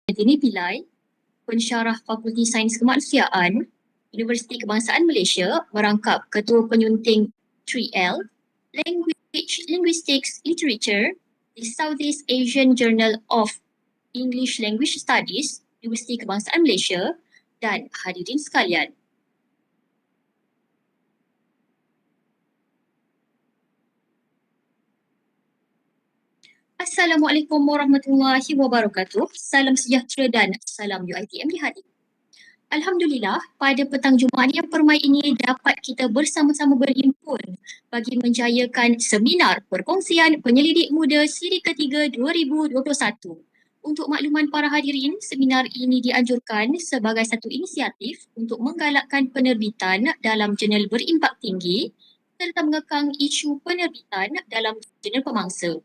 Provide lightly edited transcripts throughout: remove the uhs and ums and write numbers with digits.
Shantini Pillai, Pensyarah Fakulti Sains Kemanusiaan, Universiti Kebangsaan Malaysia, merangkap Ketua Penyunting 3L, Language, Linguistics, Literature, di Southeast Asian Journal of English Language Studies, Universiti Kebangsaan Malaysia, dan hadirin sekalian. Assalamualaikum warahmatullahi wabarakatuh. Salam sejahtera dan salam UiTM di hati. Alhamdulillah, pada petang Jumaat yang permai ini dapat kita bersama-sama berhimpun bagi menjayakan Seminar Perkongsian Penyelidik Muda Siri ketiga 2021. Untuk makluman para hadirin, seminar ini dianjurkan sebagai satu inisiatif untuk menggalakkan penerbitan dalam jurnal berimpak tinggi serta mengekang isu penerbitan dalam jurnal pemangsa.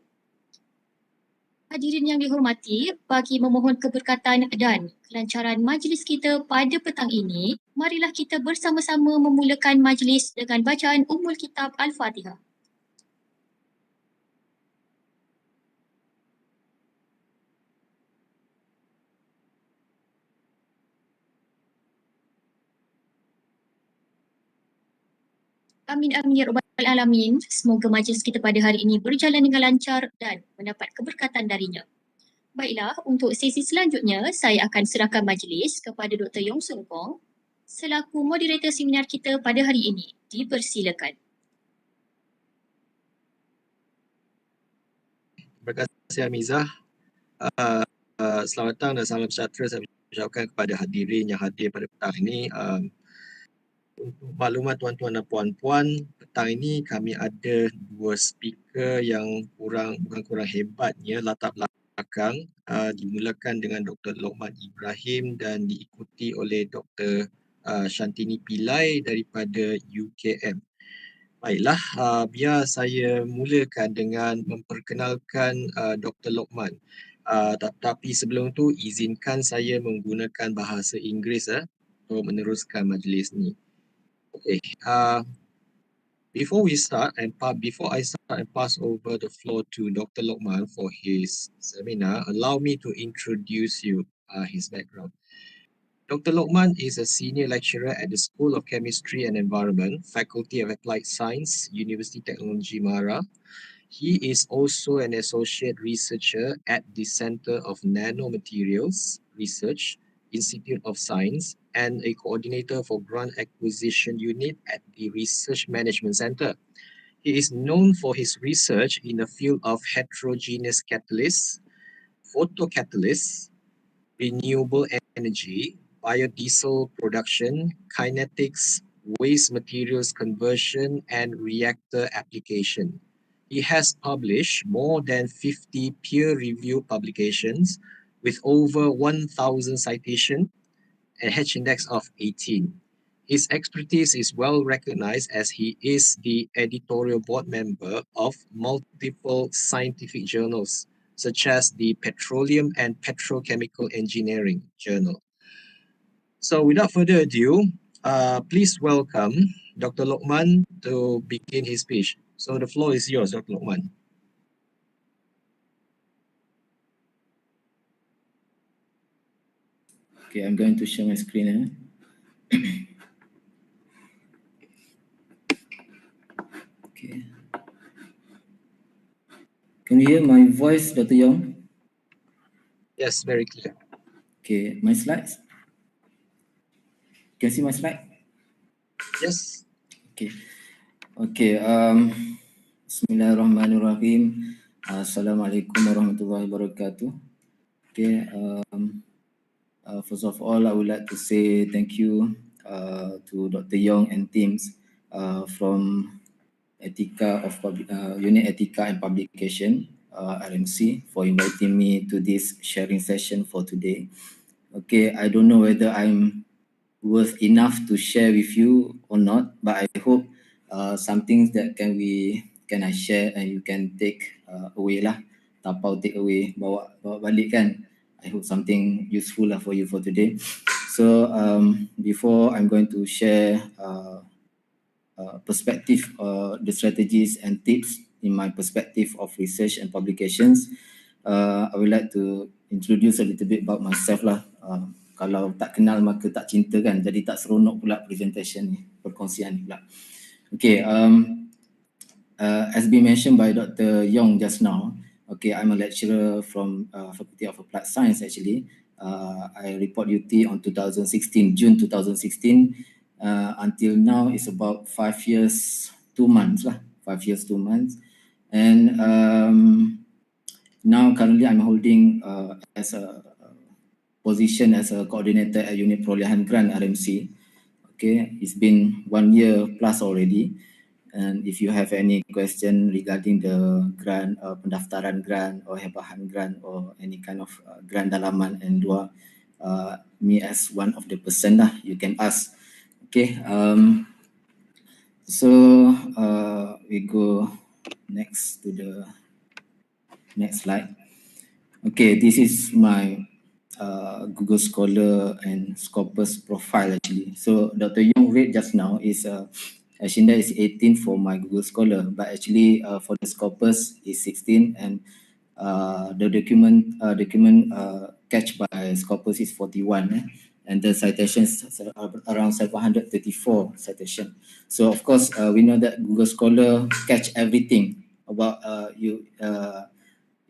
Hadirin yang dihormati, bagi memohon keberkatan dan kelancaran majlis kita pada petang ini, marilah kita bersama-sama memulakan majlis dengan bacaan Ummul Kitab Al-Fatihah. Amin amin ya rabbal alamin. Semoga majlis kita pada hari ini berjalan dengan lancar dan mendapat keberkatan darinya. Baiklah, untuk sesi selanjutnya saya akan serahkan majlis kepada Dr. Yong Sung Kong selaku moderator seminar kita pada hari ini. Dipersilakan. Terima kasih Hamizah. Selamat datang dan salam sejahtera saya ucapkan kepada hadirin yang hadir pada petang ini. Untuk maklumat tuan-tuan dan puan-puan, petang ini kami ada dua speaker yang bukan kurang hebatnya latar belakang. Dimulakan dengan Dr. Lokman Ibrahim dan diikuti oleh Dr. Shantini Pillai daripada UKM. Baiklah, biar saya mulakan dengan memperkenalkan Dr. Lokman. Tapi sebelum itu izinkan saya menggunakan bahasa Inggeris untuk meneruskan majlis ni. Okay. Before I start and pass over the floor to Dr. Lokman for his seminar, allow me to introduce you his background. Dr. Lokman is a senior lecturer at the School of Chemistry and Environment, Faculty of Applied Science, Universiti Teknologi MARA. He is also an associate researcher at the Centre of Nanomaterials Research, Institute of Science, and a coordinator for Grant Acquisition Unit at the Research Management Centre. He is known for his research in the field of heterogeneous catalyst photocatalysis, renewable energy, biodiesel production, kinetics, waste materials conversion, and reactor application. He has published more than 50 peer-reviewed publications with over 1,000 citations and H-index of 18. His expertise is well recognized as he is the editorial board member of multiple scientific journals, such as the Petroleum and Petrochemical Engineering Journal. So without further ado, please welcome Dr. Lokman to begin his speech. So the floor is yours, Dr. Lokman. Okay, I'm going to share my screen. Okay. Can you hear my voice, Dr. Yong? Yes, very clear. Okay, my slides? Can you see my slide? Yes. Okay. Okay. Bismillahirrahmanirrahim. Assalamualaikum warahmatullahi wabarakatuh. Okay. First of all, I would like to say thank you to Dr. Yong and teams from Unit Etika and Publication, RMC, for inviting me to this sharing session for today. Okay, I don't know whether I'm worth enough to share with you or not, but I hope some things that can I share and you can take away lah, tapau take away, bawa balik kan. I hope something useful lah for you for today. So before I'm going to share perspective, the strategies and tips in my perspective of research and publications, I would like to introduce a little bit about myself lah. Kalau tak kenal maka tak cinta kan, jadi tak seronok pula presentation ni, perkongsian ni pula. Okay, as been mentioned by Dr. Yong just now, okay, I'm a lecturer from Faculty of Applied Science actually. I report duty on June 2016. Until now it's about 5 years, 2 months lah, 5 years, 2 months. And now currently I'm holding as a position as a coordinator at Unit Perolehan Grant RMC. Okay, it's been 1 year plus already. And if you have any question regarding the grant, pendaftaran grant or hebahan grant or any kind of grant dalaman and dua, me as one of the person lah, you can ask. Okay, so we go next to the next slide. Okay, this is my Google Scholar and Scopus profile actually. So Dr. Yong read just now is Ashinda is 18 for my Google Scholar, but actually for the Scopus is 16, and the document catch by Scopus is 41, and the citations around 734 citation. So of course we know that Google Scholar catch everything about you.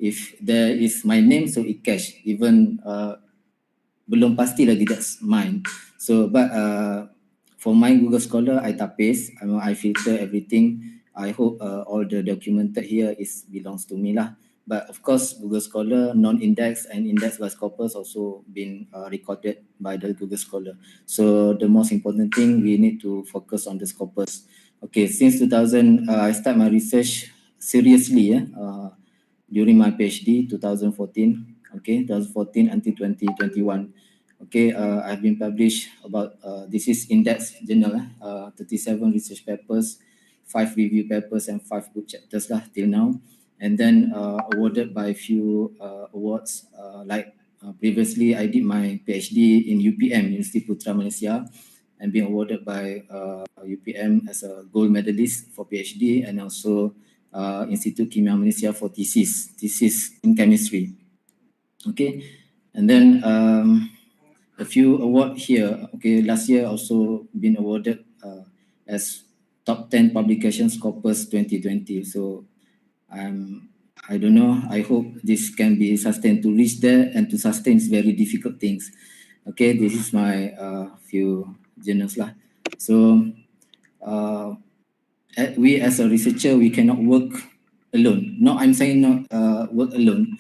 If there is my name, so it catch even belum pasti lagi that's mine. So but for my Google Scholar, I tapis, I filter everything. I hope all the documented here belongs to me lah. But of course, Google Scholar, non-index and index by Scopus also been recorded by the Google Scholar. So the most important thing, we need to focus on the Scopus. Okay, since 2000, I start my research seriously during my PhD, 2014. Okay, 2014 until 2021. Okay, I've been published about, this is index journal, 37 research papers, 5 review papers and 5 book chapters lah till now. And then awarded by a few awards, like previously I did my PhD in UPM, Universiti Putra Malaysia, and being awarded by UPM as a gold medalist for PhD, and also Institute Kimia Malaysia for thesis in chemistry. Okay, and then a few award here. Okay, last year also been awarded as top 10 publication Scopus 2020. So I don't know, I hope this can be sustained. To reach there and to sustain very difficult things. Okay, this is my few journals lah. So we as a researcher, we cannot work alone. No, I'm saying not work alone.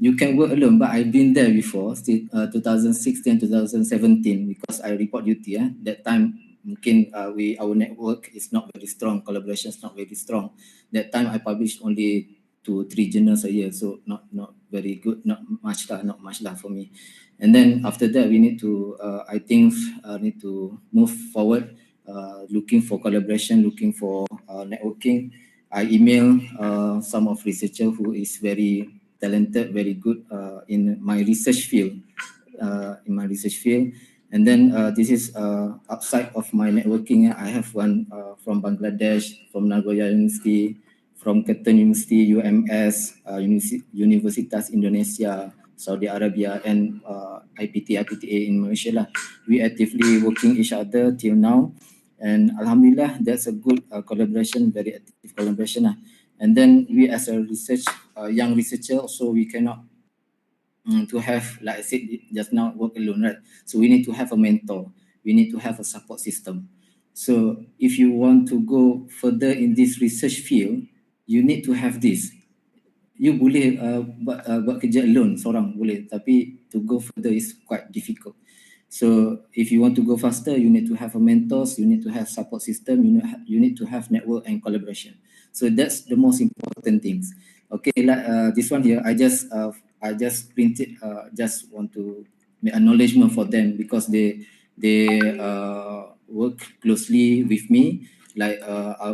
You can work alone, but I've been there before, 2016, 2017, because I report duty. That time, mungkin our network is not very strong, collaboration is not very strong. That time I published only 2-3 journals a year, so not very good, not much lah for me. And then after that, we need to, I think, need to move forward, looking for collaboration, looking for networking. I email some of researcher who is very talented, very good in my research field. And then this is outside of my networking. I have one from Bangladesh, from Nagoya University, from Ketan University, UMS, Universitas Indonesia, Saudi Arabia, and IPTA in Malaysia lah. We actively working each other till now, and Alhamdulillah, that's a good collaboration, very active collaboration lah. And then we as a young researcher, also we cannot to have, like I said just now, work alone, right? So we need to have a mentor. We need to have a support system. So if you want to go further in this research field, you need to have this. You boleh buat kerja alone, seorang boleh, tapi to go further is quite difficult. So if you want to go faster, you need to have a mentors, you need to have support system, you need to have network and collaboration. So that's the most important things. Okay, like this one here, I just printed, just want to make acknowledgement for them, because they work closely with me, like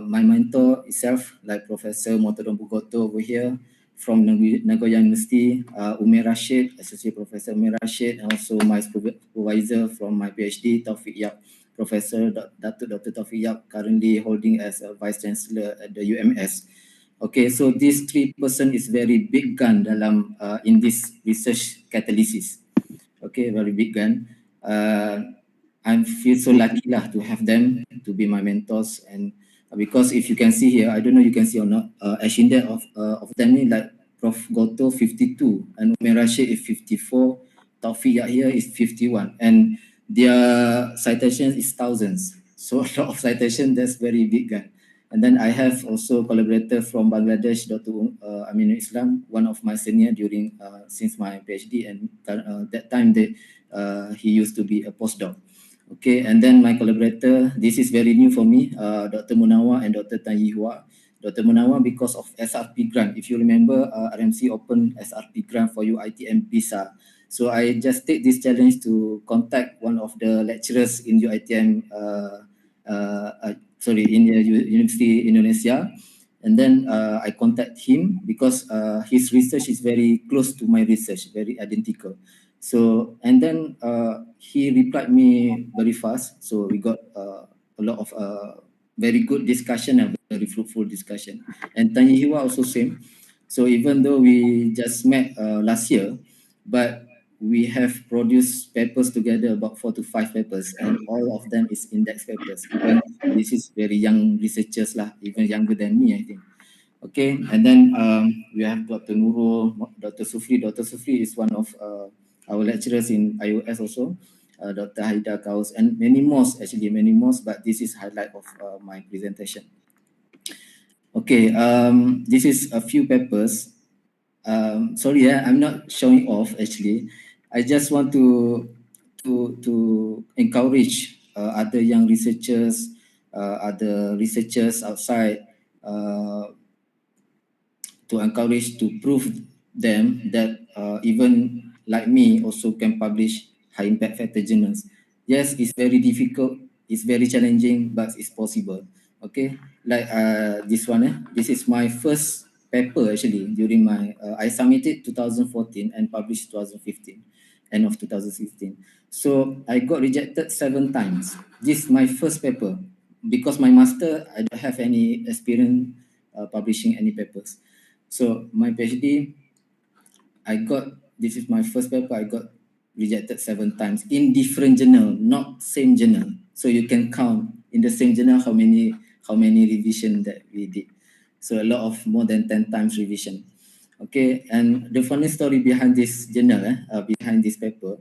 my mentor itself, like Professor Motodom Bugoto over here from Nagoya University, Umair Rashid, Associate Professor Umair Rashid, and also my supervisor from my PhD, Taufik Yap, Professor Dato Dr. Taufik Yap, currently holding as a Vice Chancellor at the UMS. Okay, so this 3% is very big gun dalam in this research catalysis. Okay, very big gun. I feel so lucky lah to have them to be my mentors, and because if you can see here, I don't know you can see or not, Ashinda of them like Prof Goto 52 and Umar Rashid is 54, Taufik Yahya is 51, and their citations is thousands. So a lot of citation, that's very big gun. And then I have also collaborator from Bangladesh, Dato Aminul Islam, one of my senior during since my PhD, and that time he used to be a postdoc. Okay, and then my collaborator, this is very new for me, Dr. Munawa and Dr. Tan Yi Hua. Dr. Munawa because of SRP grant. If you remember, RMC opened SRP grant for UiTM PISA. So I just take this challenge to contact one of the lecturers in UiTM, in the University Indonesia, and then I contact him because his research is very close to my research, very identical. So and then he replied me very fast. So we got a lot of very good discussion and very fruitful discussion. And Tan Yi Hua also same. So even though we just met last year, but we have produced papers together, about 4 to 5 papers, and all of them is index papers. Even this is very young researchers lah, even younger than me, I think. Okay, and then we have Dr. Nurul, Dr. Sufri. Dr. Sufri is one of our lecturers in iOS also, Dr. Haida Kaus, and many more, actually many more, but this is highlight of my presentation. Okay, this is a few papers. Sorry, I'm not showing off actually. I just want to encourage other young researchers, other researchers outside, to encourage, to prove them that even like me also can publish high impact factor journals. Yes, it's very difficult, it's very challenging, but it's possible. Okay, like this one, this is my first paper actually during my, I submitted 2014 and published 2015, end of 2015. So I got rejected 7 times. This is my first paper. Because my master, I don't have any experience publishing any papers. So my PhD, this is my first paper, I got rejected 7 times in different journal, not same journal. So you can count in the same journal how many revision that we did. So a lot of more than 10 times revision. Okay, and the funny story behind this journal, behind this paper,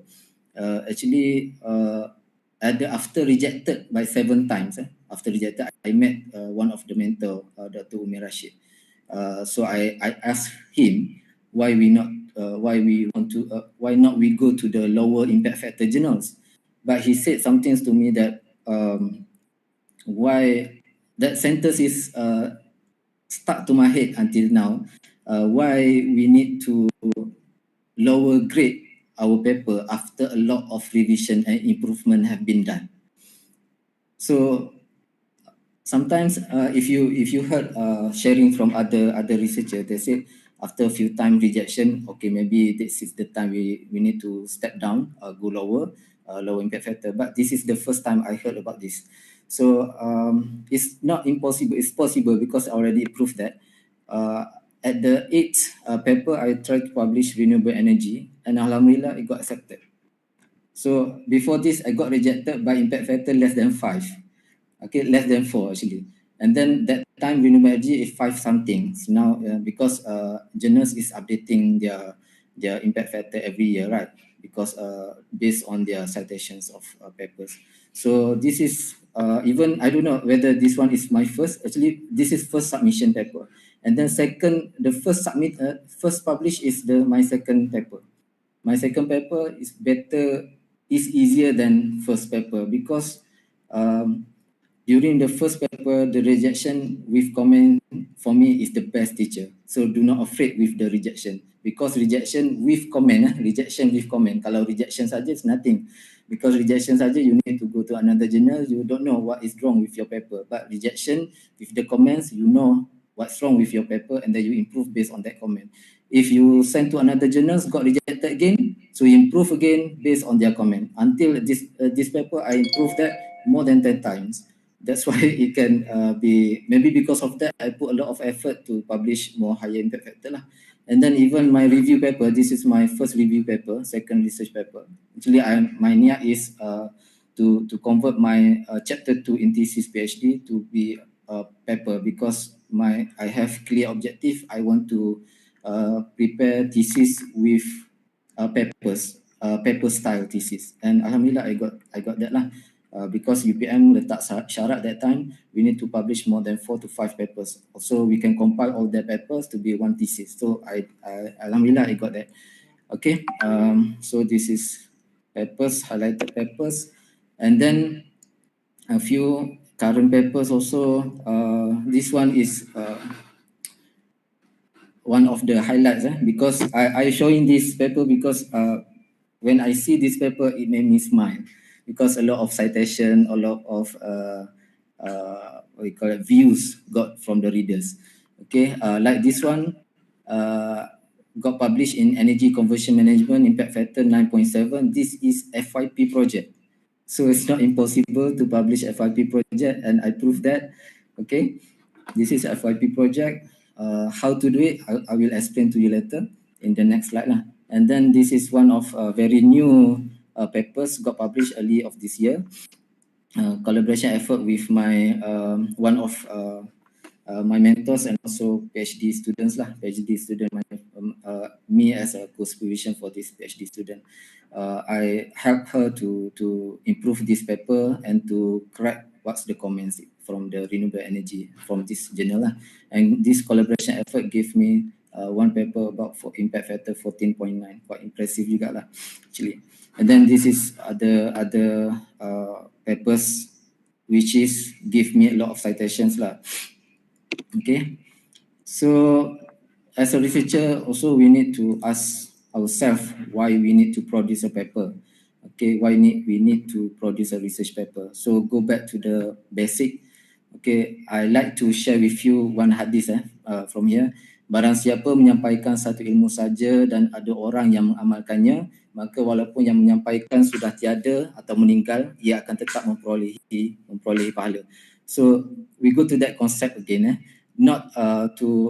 actually, after rejected by 7 times, after rejected, I met one of the mentor, Dr. Umar Rashid. So I asked him why not we go to the lower impact factor journals. But he said something to me that why that sentence is stuck to my head until now. Why we need to lower grade our paper after a lot of revision and improvement have been done. So sometimes if you heard sharing from other researchers, they say after a few time rejection, okay, maybe this is the time we need to step down, go lower impact factor. But this is the first time I heard about this. So it's not impossible, it's possible because I already proved that. At the 8th paper, I tried to publish renewable energy, and alhamdulillah, it got accepted. So before this, I got rejected by impact factor less than 5. Okay, less than 4 actually. And then that time renewable energy is 5 something. So now because journals is updating their impact factor every year, right? Because based on their citations of papers. So this is even, I don't know whether this one is my first. Actually, this is first submission paper. And then second, the first published is my second paper. My second paper is better, is easier than first paper because during the first paper, the rejection with comment for me is the best teacher. So do not afraid with the rejection because rejection with comment, Kalau rejection saja is nothing. Because rejection saja you need to go to another journal, you don't know what is wrong with your paper. But rejection with the comments, you know what's wrong with your paper and then you improve based on that comment. If you send to another journals, got rejected again, so you improve again based on their comment. Until this paper, I improved that more than 10 times. That's why it can be, maybe because of that, I put a lot of effort to publish more higher impact factor lah. And then even my review paper, this is my first review paper, second research paper. Actually, my niat is to convert my chapter 2 in thesis PhD to be a paper, because I have clear objective. I want to prepare thesis with paper style thesis, and alhamdulillah I got that lah. Because UPM letak syarat that time, we need to publish more than 4 to 5 papers. Also, we can compile all the papers to be one thesis. So I alhamdulillah I got that. Okay, so this is papers, highlighted papers, and then a few current papers also. This one is one of the highlights, because I showing this paper because when I see this paper, it made me smile, because a lot of citation, a lot of what we call it, views got from the readers. Okay, like this one got published in Energy Conversion Management, impact factor 9.7. This is FYP project, so it's not impossible to publish FYP project, and I proved that. Okay, this is FYP project. How to do it, I will explain to you later in the next slide lah. And then this is one of very new papers got published early of this year. Collaboration effort with my one of my mentors and also PhD students lah. PhD student, me as a co-supervision for this PhD student. I helped her to improve this paper and to correct what's the comments from the renewable energy from this journal lah. And this collaboration effort gave me one paper about impact factor 14.9, quite impressive juga lah actually. And then this is other papers which is give me a lot of citations lah. Okay, so as a researcher also we need to ask ourselves why we need to produce a paper. Okay, why we need to produce a research paper. So go back to the basic. Okay, I like to share with you one hadis from here. Barang siapa menyampaikan satu ilmu saja dan ada orang yang mengamalkannya, maka walaupun yang menyampaikan sudah tiada atau meninggal, ia akan tetap memperolehi pahala. So we go to that concept again. Not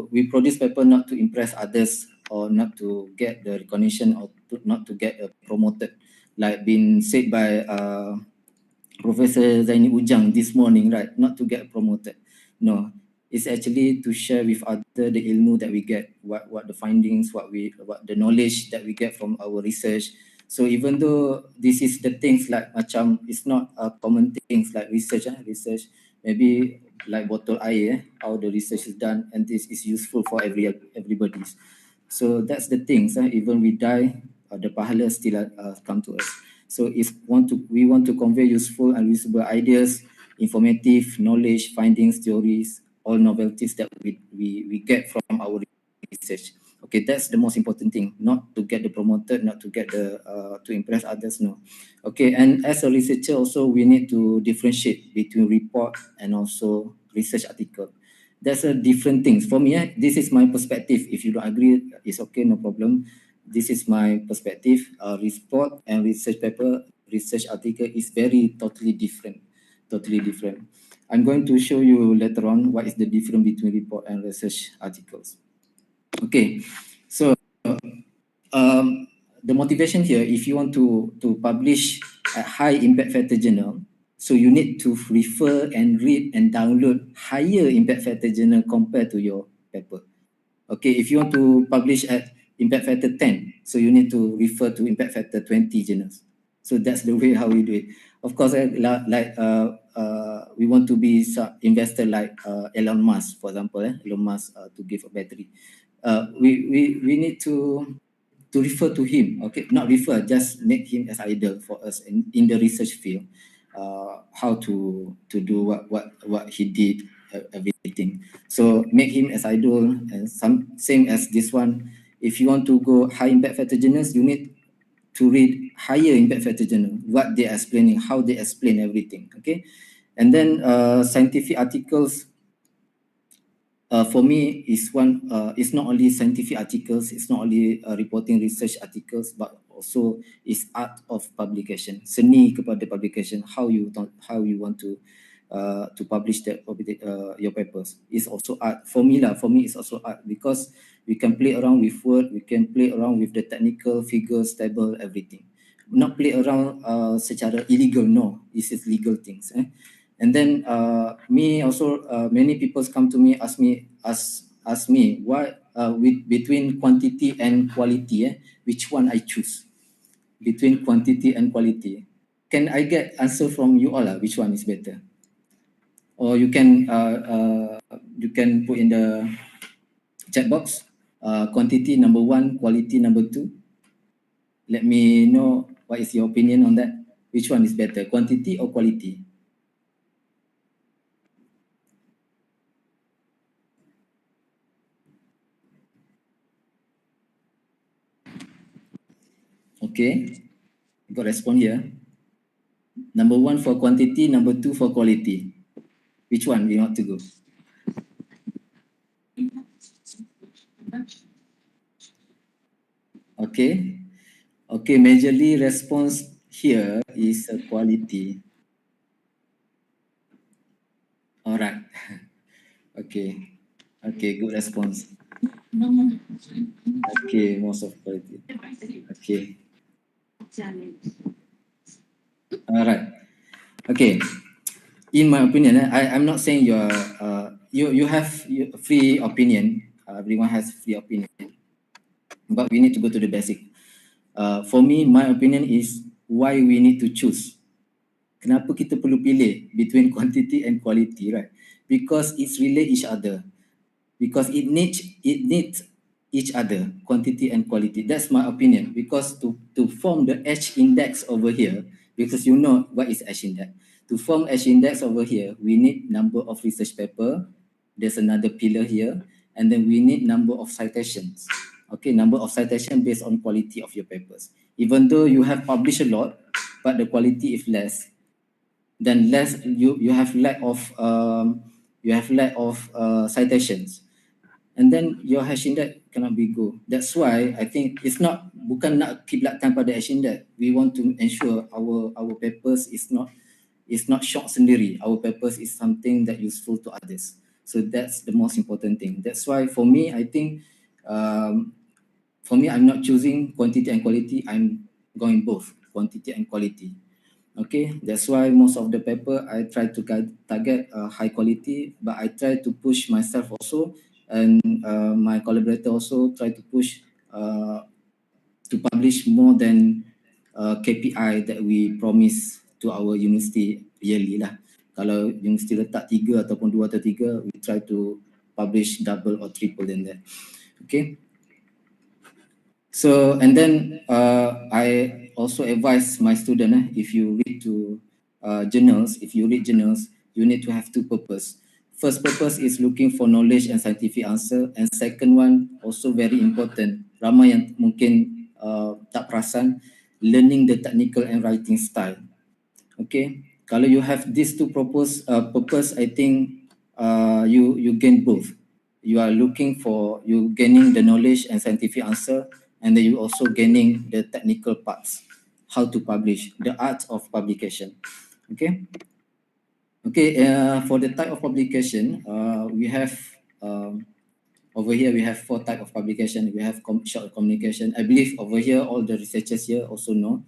we produce paper not to impress others or not to get the recognition or not to get promoted, like been said by Professor Zaini Ujang this morning, right? Not to get promoted. No, it's actually to share with other the ilmu that we get, what the findings, what the knowledge that we get from our research. So even though this is the things like macam it's not common things like research, maybe like bottle air, how the research is done, and this is useful for everybody. So that's the things. Even we die, the pahala still come to us. So we want to convey useful and usable ideas, informative knowledge, findings, theories, all novelties that we get from our research. Okay, that's the most important thing. Not to get the promoted, not to get the to impress others. No. Okay, and as a researcher also we need to differentiate between report and also research article. That's a different things. For me, this is my perspective. If you don't agree, it's okay, no problem. This is my perspective. Report and research paper, research article is totally different. I'm going to show you later on what is the difference between report and research articles. Okay, so the motivation here, if you want to publish a high impact factor journal, so you need to refer and read and download higher impact factor journal compared to your paper. Okay, if you want to publish at impact factor 10, so you need to refer to impact factor 20 journals. So that's the way how we do it. Of course, we want to be investor like Elon Musk, for example. Elon Musk to give a battery. We need to refer to him. Okay, not refer, just make him as idol for us in the research field. How to do what he did, everything. So make him as idol, and same as this one. If you want to go high impact factor journals, you need to read higher impact factor journal, what they are explaining, how they explain everything. Okay, and then scientific articles. For me, it's not only scientific articles, it's not only reporting research articles, but also is art of publication, seni kepada publication, how you want to to publish your papers. It's also art. For me, it's also art because we can play around with word, we can play around with the technical figures, table, everything. Not play around secara illegal, no. This is legal things. And then me also, many people come to me, ask me what between quantity and quality, which one I choose between quantity and quality. Can I get answer from you all? Which one is better? Or you can put in the chat box. Quantity number 1, quality number 2. Let me know what is your opinion on that. Which one is better, quantity or quality? Okay, got response here. Number 1 for quantity, number 2 for quality. Which one we want to go? Okay. Okay, majorly response here is quality. All right. Okay. Okay, good response. Okay, most of quality. Okay. All right. Okay. In my opinion, I'm not saying you have free opinion. Everyone has free opinion, but we need to go to the basic. For me, my opinion is why we need to choose. Kenapa kita perlu pilih between quantity and quality, right? Because it's relate each other. Because it needs each other, quantity and quality. That's my opinion. Because to form the H index over here, because you know what is H index. To form H index over here, we need number of research paper. There's another pillar here, and then we need number of citations. Okay, number of citation based on quality of your papers. Even though you have published a lot, but the quality is less, then less you have lack of citations, and then your H index cannot be good. That's why I think it's not bukan nak kiblatkan pada H index. We want to ensure our papers is not short sendiri. Our papers is something that useful to others. So that's the most important thing. That's why for me, I think I'm not choosing quantity and quality. I'm going both quantity and quality. Okay, that's why most of the paper I try to target high quality, but I try to push myself also, and my collaborator also try to push to publish more than KPI that we promise to our university yearly lah. Kalau universiti letak 3 ataupun 2 atau 3, we try to publish double or triple than that. Okay. So, and then I also advise my student, if you read journals, you need to have 2 purpose. First purpose is looking for knowledge and scientific answer, and second one also very important. Ramai yang mungkin tak perasan, learning the technical and writing style. Okay, kalau you have these 2 purpose, I think you gain both. You are gaining the knowledge and scientific answer, and then you also gaining the technical parts, how to publish, the art of publication. Okay. Okay, for the type of publication, we have over here we have 4 types of publication. We have short communication. I believe over here all the researchers here also know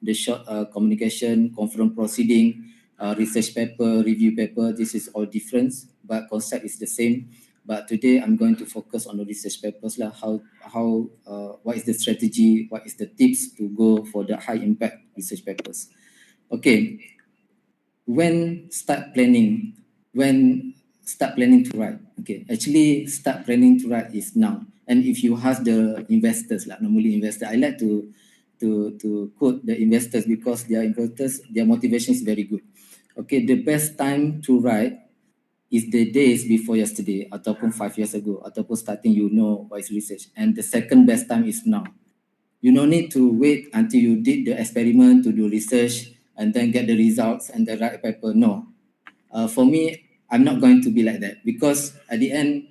the short communication, conference proceeding, research paper, review paper. This is all different, but concept is the same. But today I'm going to focus on the research papers lah. What is the strategy? What is the tips to go for the high impact research papers? Okay, when start planning to write? Okay, actually start planning to write is now. And if you ask the investors lah, normally investor, I like to quote the investors because their motivation is very good. Okay, the best time to write is the days before yesterday, ataupun 5 years ago, ataupun starting what is research. And the second best time is now. You don't need to wait until you did the experiment to do research and then get the results and then write a paper. No. For me, I'm not going to be like that, because at the end,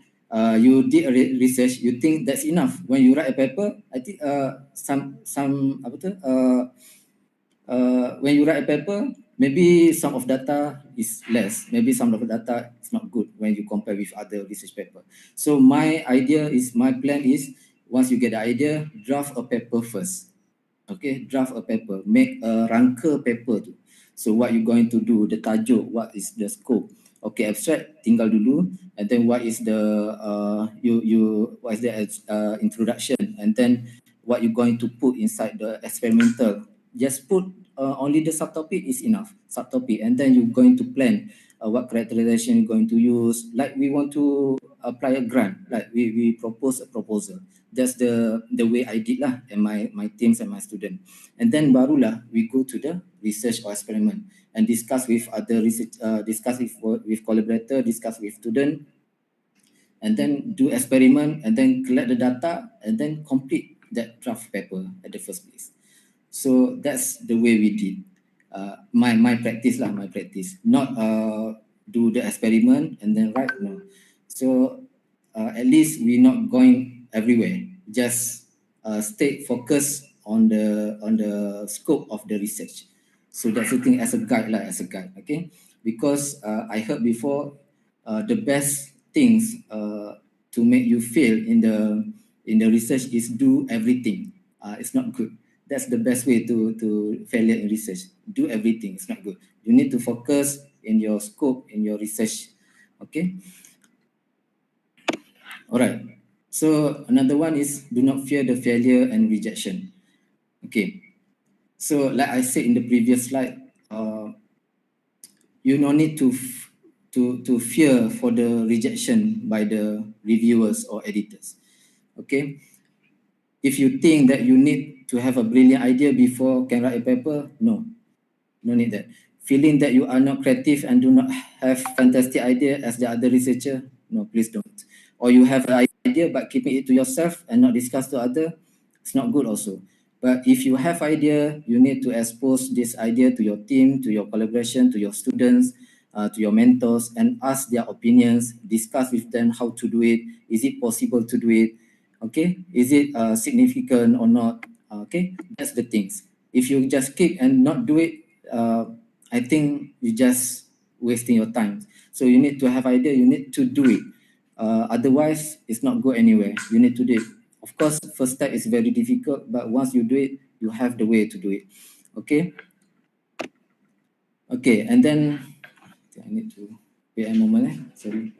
you did a research, you think that's enough. When you write a paper, I think when you write a paper, maybe some of data is less, maybe some of the data is not good when you compare with other research paper. So my plan is, once you get the idea, draft a paper first. Okay, draft a paper, make a rangka paper tu. So what you going to do, the tajuk, what is the scope? Okay, abstract tinggal dulu, and then what is the what is the introduction, and then what you going to put inside the experimental. Just put only the subtopic is enough, subtopic, and then you're going to plan what characterization you're going to use. Like we want to apply a grant, like we propose a proposal. That's the way I did lah, and my teams and my student. And then barulah we go to the research or experiment and discuss with other research, discuss with collaborator, discuss with student, and then do experiment, and then collect the data, and then complete that draft paper at the first place. So that's the way we did. My practice lah, my practice. Not do the experiment and then write, no. So at least we're not going everywhere. Just stay focused on the scope of the research. So that's the thing, as a guide lah, as a guide, okay? Because I heard before, the best things to make you fail in the research is do everything. It's not good. That's the best way to failure in research. Do everything, it's not good. You need to focus in your scope, in your research, okay? All right. So another one is, do not fear the failure and rejection. Okay. So like I said in the previous slide, you no need to fear for the rejection by the reviewers or editors. Okay. If you think that you need to have a brilliant idea before can write a paper, no need that. Feeling that you are not creative and do not have fantastic idea as the other researcher, no, please don't. Or you have an idea but keeping it to yourself and not discuss to other, it's not good also. But if you have idea, you need to expose this idea to your team, to your collaboration, to your students, to your mentors, and ask their opinions, discuss with them how to do it. Is it possible to do it? Okay, is it significant or not? Okay, that's the things. If you just keep and not do it, I think you just wasting your time. So you need to have idea, you need to do it. Otherwise, it's not go anywhere. You need to do it. Of course, first step is very difficult, but once you do it, you have the way to do it. Okay. Okay, and then I need to wait a moment. Sorry.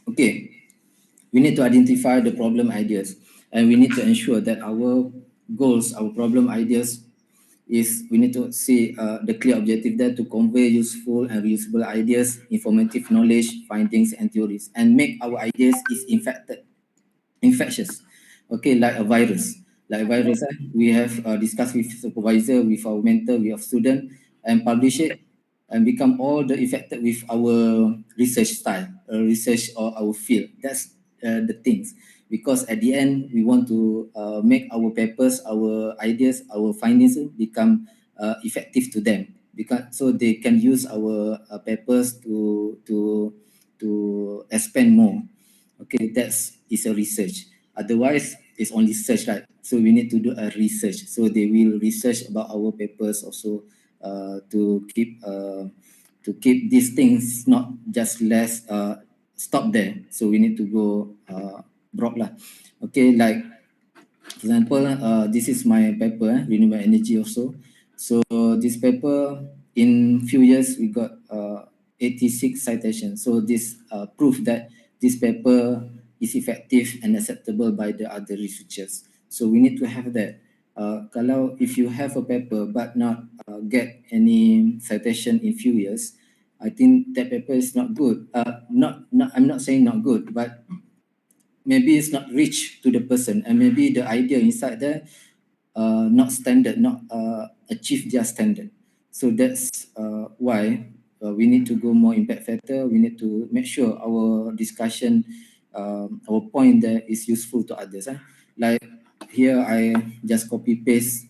Okay, we need to identify the problem ideas, and we need to ensure that our goals, our problem ideas is, we need to see the clear objective there to convey useful and reusable ideas, informative knowledge, findings and theories, and make our ideas is infectious. Okay, like a virus. We have discussed with supervisor, with our mentor, with our student, and publish it and become all the effective with our research style, research or our field. That's the things. Because at the end, we want to make our papers, our ideas, our findings become effective to them, because so they can use our papers to expand more. Okay, is a research. Otherwise, it's only search, right? So we need to do a research. So they will research about our papers also to keep these things not just less stop there. So we need to go broad lah. Okay, like for example, this is my paper, Renewable Energy also. So this paper, in few years, we got 86 citations. So this proof that this paper is effective and acceptable by the other researchers. So we need to have that. Kalau if you have a paper but not get any citation in few years, I think that paper is not good. I'm not saying not good, but maybe it's not reach to the person, and maybe the idea inside there not standard, not achieve their standard. So that's why we need to go more impact factor. We need to make sure our discussion, our point there is useful to others. Like here, I just copy paste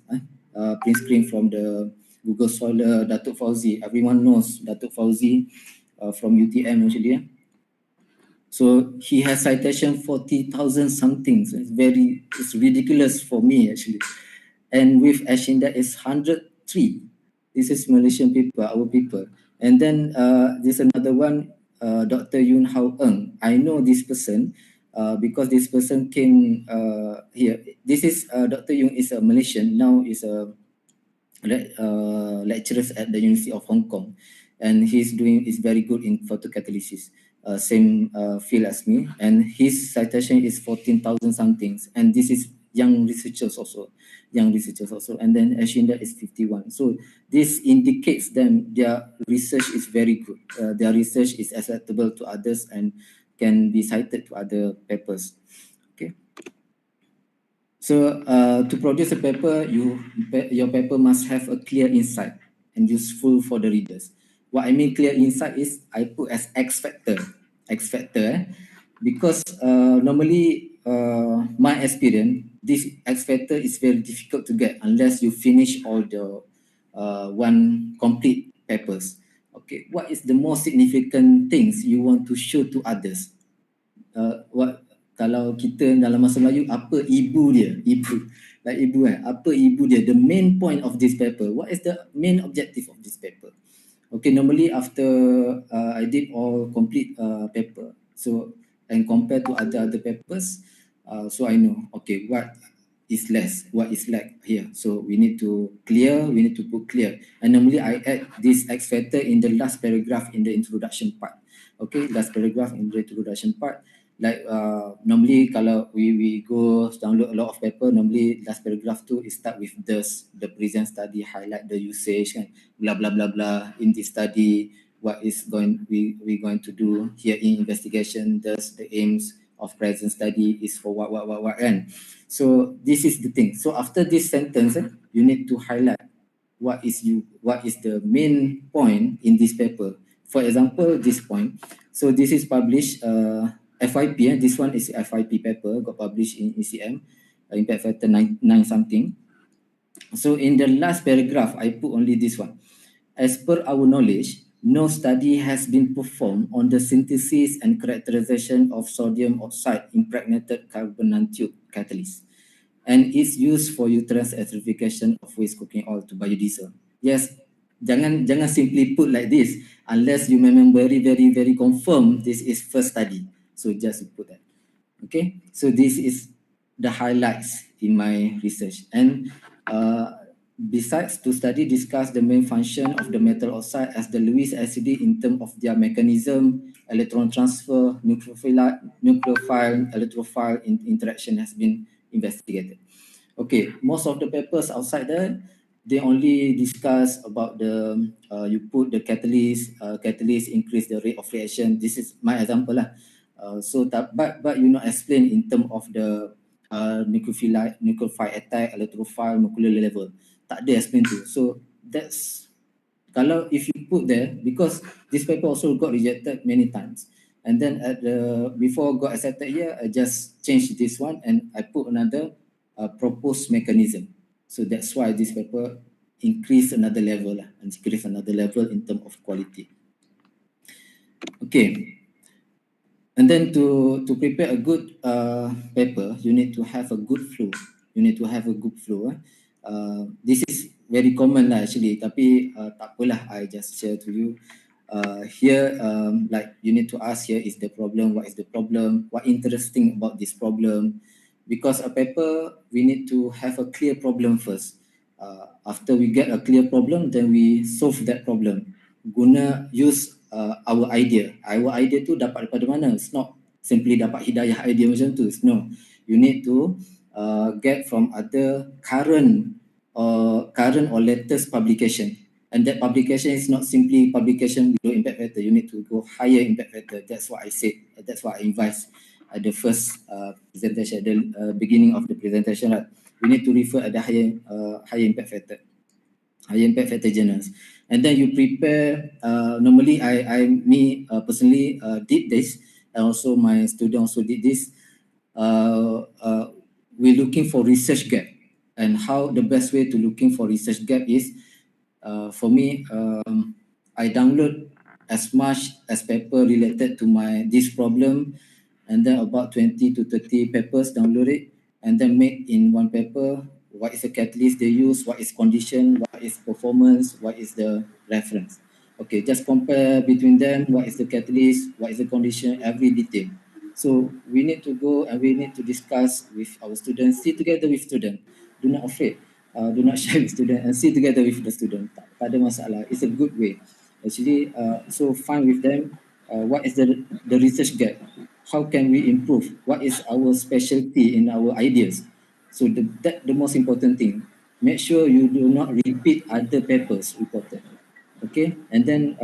print screen from the Google Scholar, Dato Fauzi. Everyone knows Dato Fauzi from UiTM actually. So he has citation 40,000 something. So it's ridiculous for me actually. and with Ashinda is 103. This is Malaysian people, our people. And then there's another one, Dr. Yun Hao Eng. I know this person because this person came here. This is Dr. Yun is a Malaysian, now is a lecturer at the University of Hong Kong, and is very good in photocatalysis, same field as me, and his citation is 14,000 something, and this is young researchers also, and then Ashinda is 51. So this indicates them their research is very good, their research is acceptable to others and can be cited to other papers. Okay. So to produce a paper, your paper must have a clear insight and useful for the readers. What I mean clear insight is I put as X factor, because normally my experience, this X factor is very difficult to get unless you finish all the one complete papers. Okay, what is the most significant things you want to show to others? What kalau kita dalam bahasa Melayu, apa ibu dia, apa ibu dia, the main point of this paper, what is the main objective of this paper? Okay, normally after I did all complete paper, so and compared to other papers, so I know, okay, what is less, what is lack here, so we need to put clear, and normally I add this X factor in the last paragraph in the introduction part. Okay, last paragraph in the introduction part. Like normally kalau we go download a lot of paper, normally last paragraph tu is start with the present study, highlight the usage kan, blah blah blah blah, in this study what is we going to do here in investigation, thus the aims of present study is for what and so this is the thing. So after this sentence you need to highlight what is the main point in this paper. For example, this point, so this is published FYP, this one is FYP paper, got published in ECM, impact factor 9 something. So in the last paragraph, I put only this one. As per our knowledge, no study has been performed on the synthesis and characterization of sodium oxide impregnated carbon nanotube catalyst and its use for uterine acidification of waste cooking oil to biodiesel. Yes, jangan simply put like this unless you remember very confirm this is first study. So just put that. Okay, so this is the highlights in my research. And besides to study, discuss the main function of the metal oxide as the Lewis acid in terms of their mechanism, electron transfer, nucleophile, electrophile interaction has been investigated. Okay, most of the papers outside there, they only discuss about the you put the catalyst increase the rate of reaction. This is my example lah. But you not explain in terms of the nucleophile attack, electrophile, nuclear level. Tak ada explain tu. So that's kalau if you put there, because this paper also got rejected many times, and then at the before got accepted here, I just changed this one and I put another proposed mechanism. So that's why this paper increase another level in terms of quality. Okay. And then to prepare a good paper, you need to have a good flow. This is very common lah actually, tapi tak apalah, I just share to you. Here, like you need to ask here is the problem, what is the problem, what interesting about this problem. Because a paper, we need to have a clear problem first. After we get a clear problem, then we solve that problem. Use our idea. Our idea tu dapat daripada mana? It's not simply dapat hidayah idea macam tu. No, you need to get from other current or latest publication. And that publication is not simply publication below impact factor. You need to go higher impact factor. That's what I said. That's what I advised at the first presentation, at the beginning of the presentation. Right? We need to refer at the higher impact factor journals. And then you prepare, normally me personally did this, and also my student also did this. We're looking for research gap, and how the best way to looking for research gap is, for me, I download as much as paper related to this problem, and then about 20 to 30 papers, download it, and then make in one paper, what is the catalyst they use, what is condition, what is performance, what is the reference. Okay, just compare between them, what is the catalyst, what is the condition, every detail. So we need to go and we need to discuss with our students, sit together with students. Do not afraid, do not share with students and sit together with the student. Tak ada masalah, it's a good way. Actually, so find with them, what is the research gap? How can we improve? What is our specialty in our ideas? So that the most important thing. Make sure you do not repeat other papers reported. Okay, and then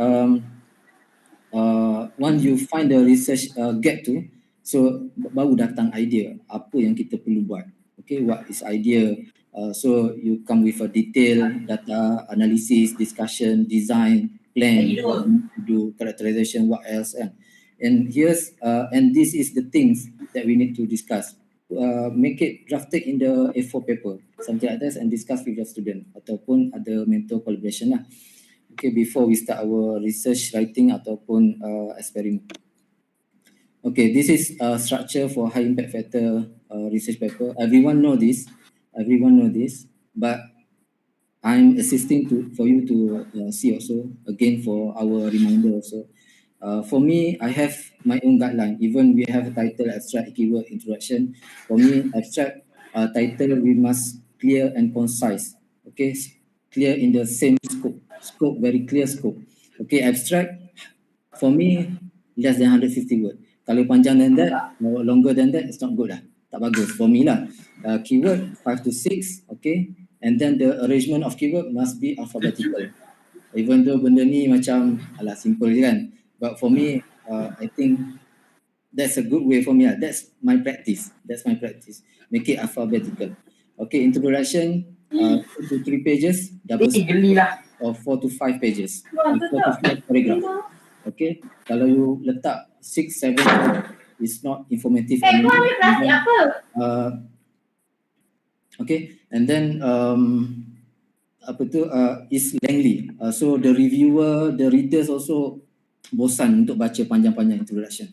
once you find the research gap tu, so baru datang idea apa yang kita perlu buat. Okay, what is idea? So you come with a detail data analysis, discussion, design, plan, what you need to do, characterization, what else, and here's and this is the things that we need to discuss. Make it drafted in the A4 paper, something like that, and discuss with your student ataupun ada mentor collaboration lah. Okay, before we start our research writing ataupun experiment. Okay, this is structure for high impact factor research paper. Everyone know this, but I'm assisting for you to see also again for our reminder also. For me, I have my own guideline. Even we have a title, abstract, keyword, introduction. For me, abstract title, we must clear and concise. Okay, clear in the same scope, very clear scope. Okay, abstract, for me, less than 150 words. Kalau panjang than that, or longer than that, it's not good lah. Tak bagus for me lah. Keyword, 5 to 6, okay. And then the arrangement of keyword must be alphabetical. Even though benda ni macam, alah, simple je kan. But for me, I think that's a good way for me lah. That's my practice. Make it alphabetical. Okay, introduction, 2 to 3 pages, double or 4 to 5 pages, 4 to 5 paragraph. Okay, kalau you letak 6, 7, it's not informative. Okay, and then is lengthy. So the reviewer, the readers also bosan untuk baca panjang-panjang introduction.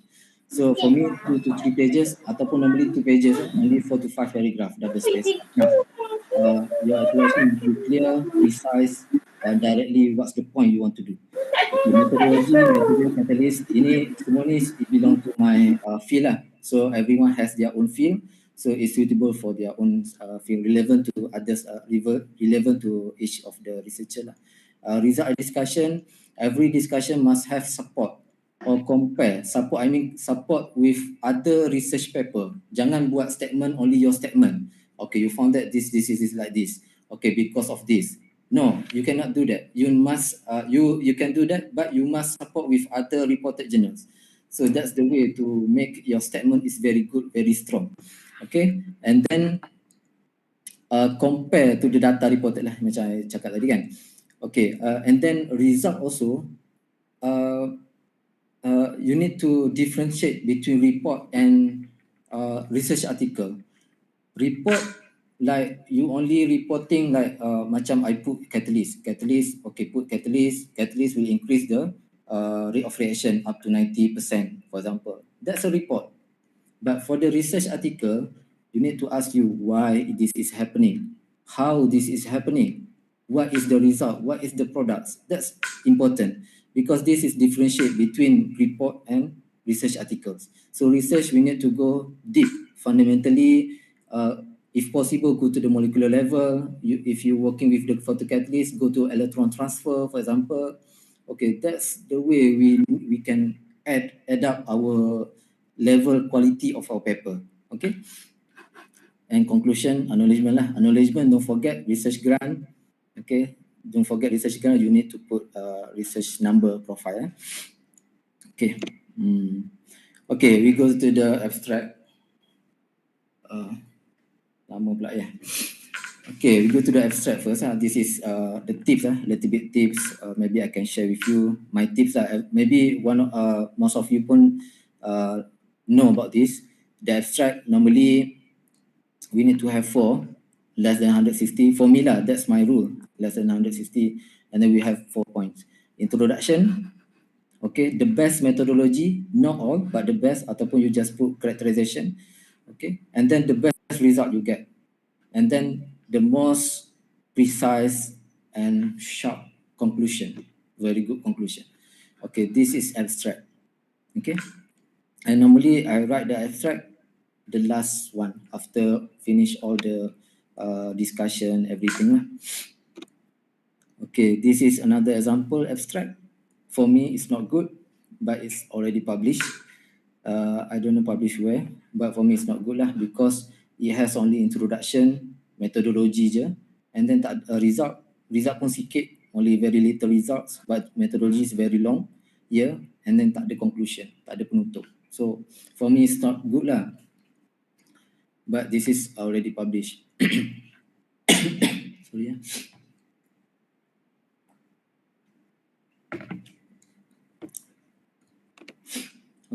So for me, 2 to 3 pages ataupun normally 2 pages, only 4 to 5 paragraph, double space. Your introduction will be clear, precise, and directly what's the point you want to do. Okay, methodology, material catalyst, ini semua ni it belong to my field lah. So everyone has their own field, so it's suitable for their own field, relevant to others, relevant to each of the researcher lah. Result discussion, every discussion must have support or compare. Support, I mean support with other research paper. Jangan buat statement, only your statement. Okay, you found that this is like this. Okay, because of this. No, you cannot do that. You must, you can do that, but you must support with other reported journals. So that's the way to make your statement is very good, very strong. Okay, and then compare to the data reported lah, macam I cakap tadi kan. Okay, and then result also, you need to differentiate between report and research article. Report, like you only reporting like macam I put catalyst, okay, put catalyst will increase the rate of reaction up to 90%, for example. That's a report. But for the research article, you need to ask you why this is happening, how this is happening, what is the result, what is the products. That's important because this is differentiate between report and research articles. So research, we need to go deep, fundamentally. If possible, go to the molecular level. If you're working with the photocatalyst, go to electron transfer, for example. Okay, that's the way we can add up our level quality of our paper. Okay. And conclusion, acknowledgement lah. Acknowledgement, don't forget research grant. Okay, don't forget research grant. You need to put research number profile. Okay. Okay, we go to the abstract. Lama pula ya. Okay, we go to the abstract first. This is the tips, little bit tips. Maybe I can share with you my tips. Maybe most of you pun know about this. The abstract normally we need to have 4, less than 160. For me lah, that's my rule, less than 160, and then we have 4 points. Introduction. Okay, the best methodology, not all, but the best, ataupun you just put characterization. Okay, and then the best result you get, and then the most precise and sharp conclusion. Very good conclusion. Okay, this is abstract. Okay, and normally I write the abstract the last one after finish all the discussion, everything. Okay, this is another example abstract. For me, it's not good, but it's already published. I don't know published where, but for me it's not good lah because it has only introduction, methodology je, and then tak result pun sikit, only very little results, but methodology is very long, yeah, and then tak ada conclusion, tak ada penutup. So for me it's not good lah, but this is already published. Sorry ya.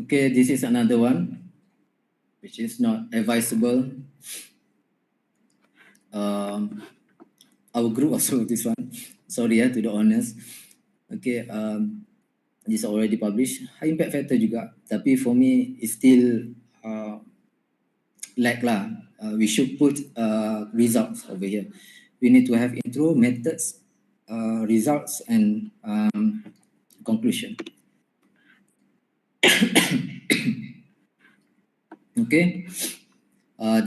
Okay, this is another one which is not advisable. Our group also this one. Sorry to the honest. Okay, this already published. High impact factor juga, tapi for me it's still lack lah. We should put results over here. We need to have intro, methods, results, and conclusion. Okay,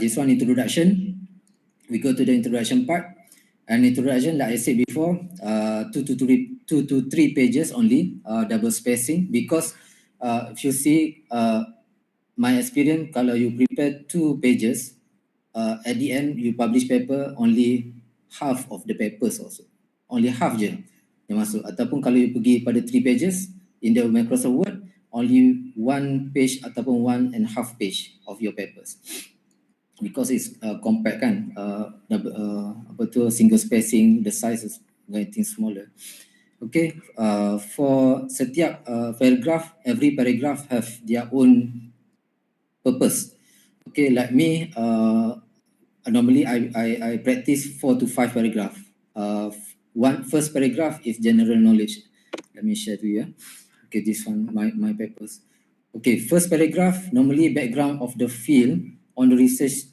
this one introduction. We go to the introduction part. And introduction, like I said before, 2 to 3 pages only, double spacing, because if you see my experience, kalau you prepare 2 pages, at the end you publish paper only half of the papers also, only half je yang masuk. Ataupun kalau you pergi pada 3 pages in the Microsoft Word, only 1 page ataupun 1.5 page of your papers, because it's compact kan, single spacing, the size is getting smaller. Okay, for setiap paragraph, every paragraph have their own purpose. Okay, like me, normally I practice 4 to 5 paragraph. First paragraph is general knowledge. Let me share to you. Okay, this one, my papers. Okay, first paragraph, normally background of the field on the research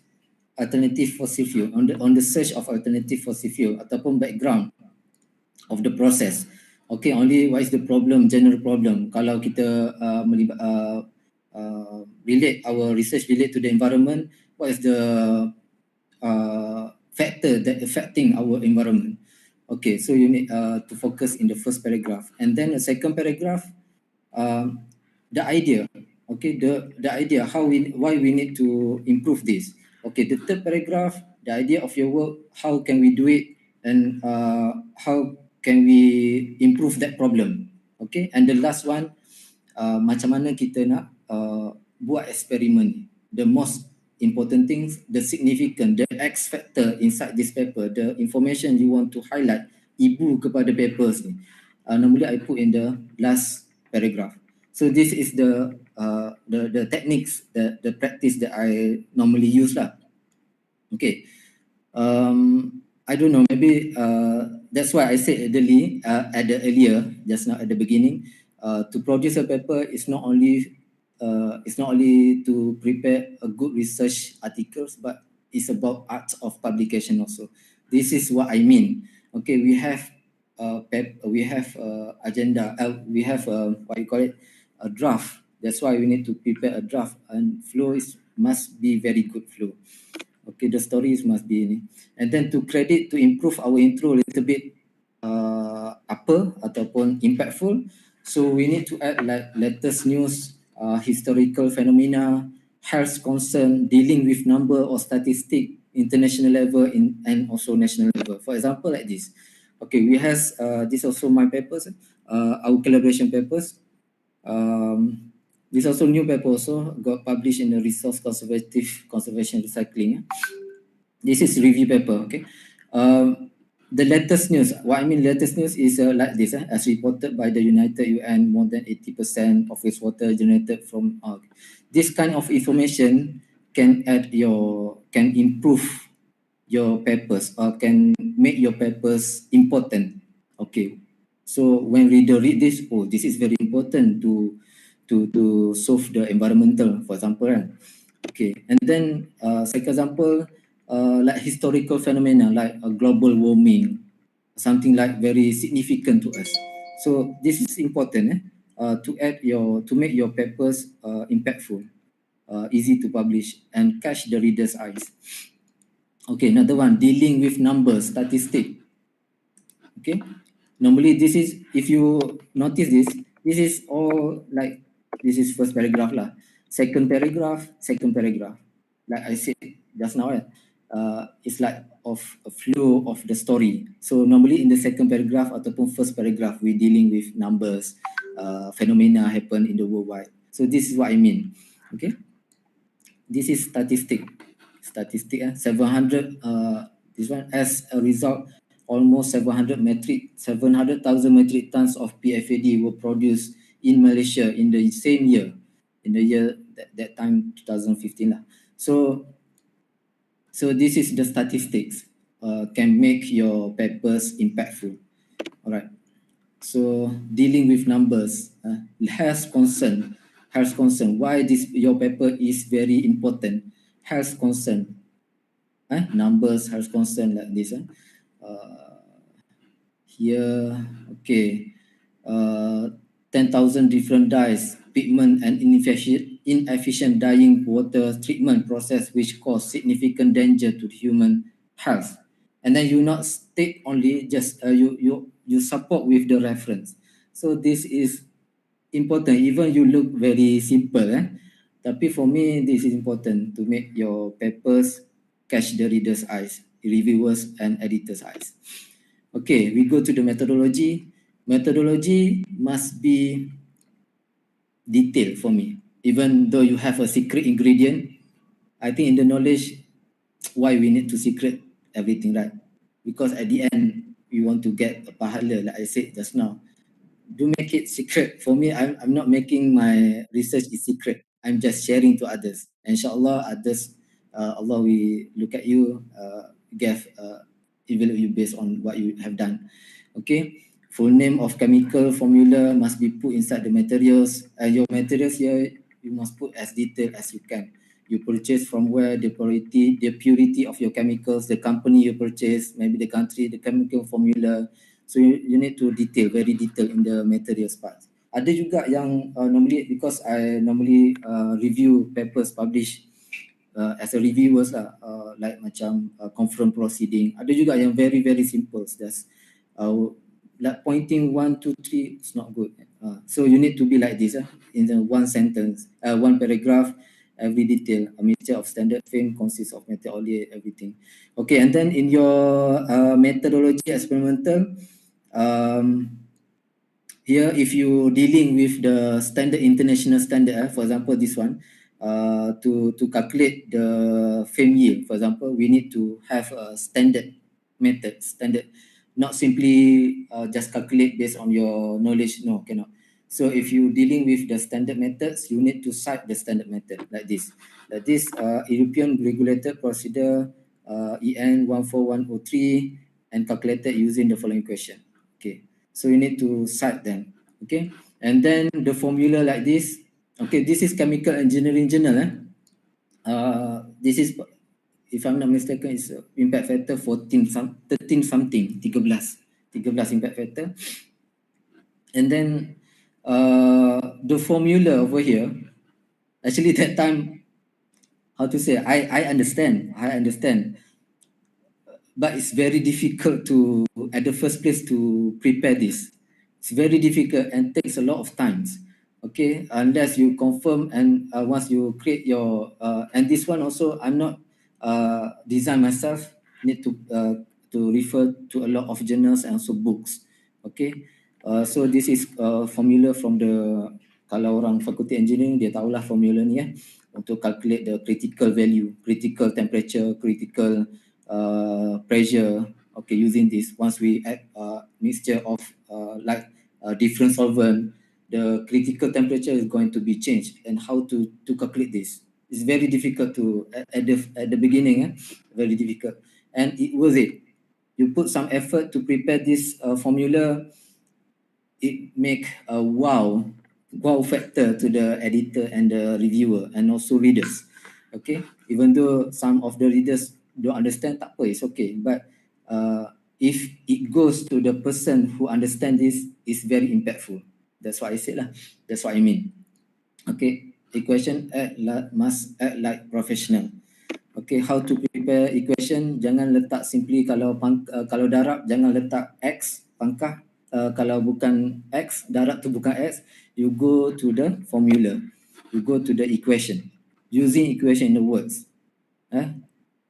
alternative fossil fuel, on the search of alternative fossil fuel, ataupun background of the process. Okay, only what is the problem, general problem. Kalau kita relate our research relate to the environment, what is the factor that affecting our environment. Okay, so you need to focus in the first paragraph, and then the second paragraph, the idea. Okay, the idea, why we need to improve this. Okay, the third paragraph, the idea of your work, how can we do it, and how can we improve that problem. Okay, and the last one, macam mana kita nak buat eksperimen. The most important things, the significant, the X factor inside this paper, the information you want to highlight, ibu kepada papers ni. Normally I put in the last paragraph. So this is the techniques, the practice that I normally use lah. Okay, I don't know, maybe that's why I said earlier, just now at the beginning, to produce a paper is not only to prepare a good research articles, but it's about art of publication also. This is what I mean. Okay, we have agenda, we have what you call it, a draft. That's why we need to prepare a draft, and flow must be very good flow. Okay, the stories must be ini. And then to improve our intro a little bit ataupun impactful, so we need to add like latest news, historical phenomena, health concern, dealing with number or statistic, international level and also national level. For example, like this. Okay, we have this also my papers, our collaboration papers. This also new paper also got published in the Resource Conservation Recycling. This is review paper. Okay, the latest news. What I mean latest news is like this. As reported by the United UN, more than 80% of wastewater generated from this kind of information can improve your papers or can make your papers important. Okay, so when reader read this, oh, this is very important to solve the environmental, for example. Okay, and then second example, like historical phenomena like global warming, something like very significant to us. So this is important to make your papers impactful, easy to publish, and catch the reader's eyes. Okay, another one, dealing with numbers, statistic. Okay, normally this is, if you notice this is all like, this is first paragraph lah, second paragraph, like I said just now, it's like of a flow of the story. So normally in the second paragraph ataupun first paragraph, we dealing with numbers, phenomena happen in the worldwide. So this is what I mean. Okay, this is statistic 700, this one, as a result, almost 700,000 metric tons of PFAD were produced in Malaysia in the same year, in the year that time 2015 lah. So this is the statistics, can make your papers impactful. All right, so dealing with numbers, health concern. Why your paper is very important? Health concern, numbers, health concern, like this. Here, okay, 10,000 different dyes, pigment, and inefficient dyeing water treatment process which cause significant danger to human health. And then you not state only, just you support with the reference. So this is important, even you look very simple, tapi for me this is important to make your papers catch the reader's eyes, reviewers and editors' eyes. Okay, we go to the methodology. Methodology must be detailed for me. Even though you have a secret ingredient, I think in the knowledge, why we need to secret everything, right? Because at the end, we want to get a pahala, like I said just now. Do make it secret. For me, I'm not making my research is secret. I'm just sharing to others. Inshallah, others, Allah will look at you, evaluate you based on what you have done. Okay, full name of chemical formula must be put inside the materials. Your materials here, you must put as detailed as you can. You purchase from where, the purity of your chemicals, the company you purchase, maybe the country, the chemical formula. So you need to very detail in the materials part. Ada juga yang normally, because I normally review papers published as a reviewers lah, like macam conference proceeding. Ada juga yang very simple, just like pointing 1, 2, 3, it's not good. So you need to be like this, in the one sentence, one paragraph, every detail. A mixture of standard frame consists of methodology, everything. Okay, and then in your methodology experimental, here if you dealing with the standard, international standard, for example this one, to calculate the frame yield, for example, we need to have a standard method, not simply just calculate based on your knowledge. No, cannot. So if you dealing with the standard methods, you need to cite the standard method like this. European regulated procedure EN 14103 and calculated using the following question. Okay, so you need to cite them. Okay, and then the formula like this. Okay, this is chemical engineering journal. This is, if I'm not mistaken, is impact factor 13 something, 13 impact factor. And then the formula over here, actually that time, how to say, I understand, but it's very difficult to, at the first place, to prepare this. It's very difficult and takes a lot of times. Okay, unless you confirm, and once you create your, and this one also, I'm not design myself, need to refer to a lot of journals and also books. Okay, so this is formula from the, kalau orang fakulti engineering, dia tahulah formula ni untuk calculate the critical value, critical temperature, critical pressure. Okay, using this, once we add mixture of different solvent, the critical temperature is going to be changed, and how to calculate this. It's very difficult to, at the beginning, very difficult, and it was it. You put some effort to prepare this formula, it make a wow factor to the editor and the reviewer and also readers. Okay, even though some of the readers don't understand, tak apa, it's okay. But if it goes to the person who understands this, it's very impactful. That's what I said lah. That's what I mean. Okay, equation must act like professional. Okay, how to prepare equation? Jangan letak simply kalau darab jangan letak x pangkah. Kalau bukan x, darab tu bukan x, you go to the formula. You go to the equation. Using equation in the words.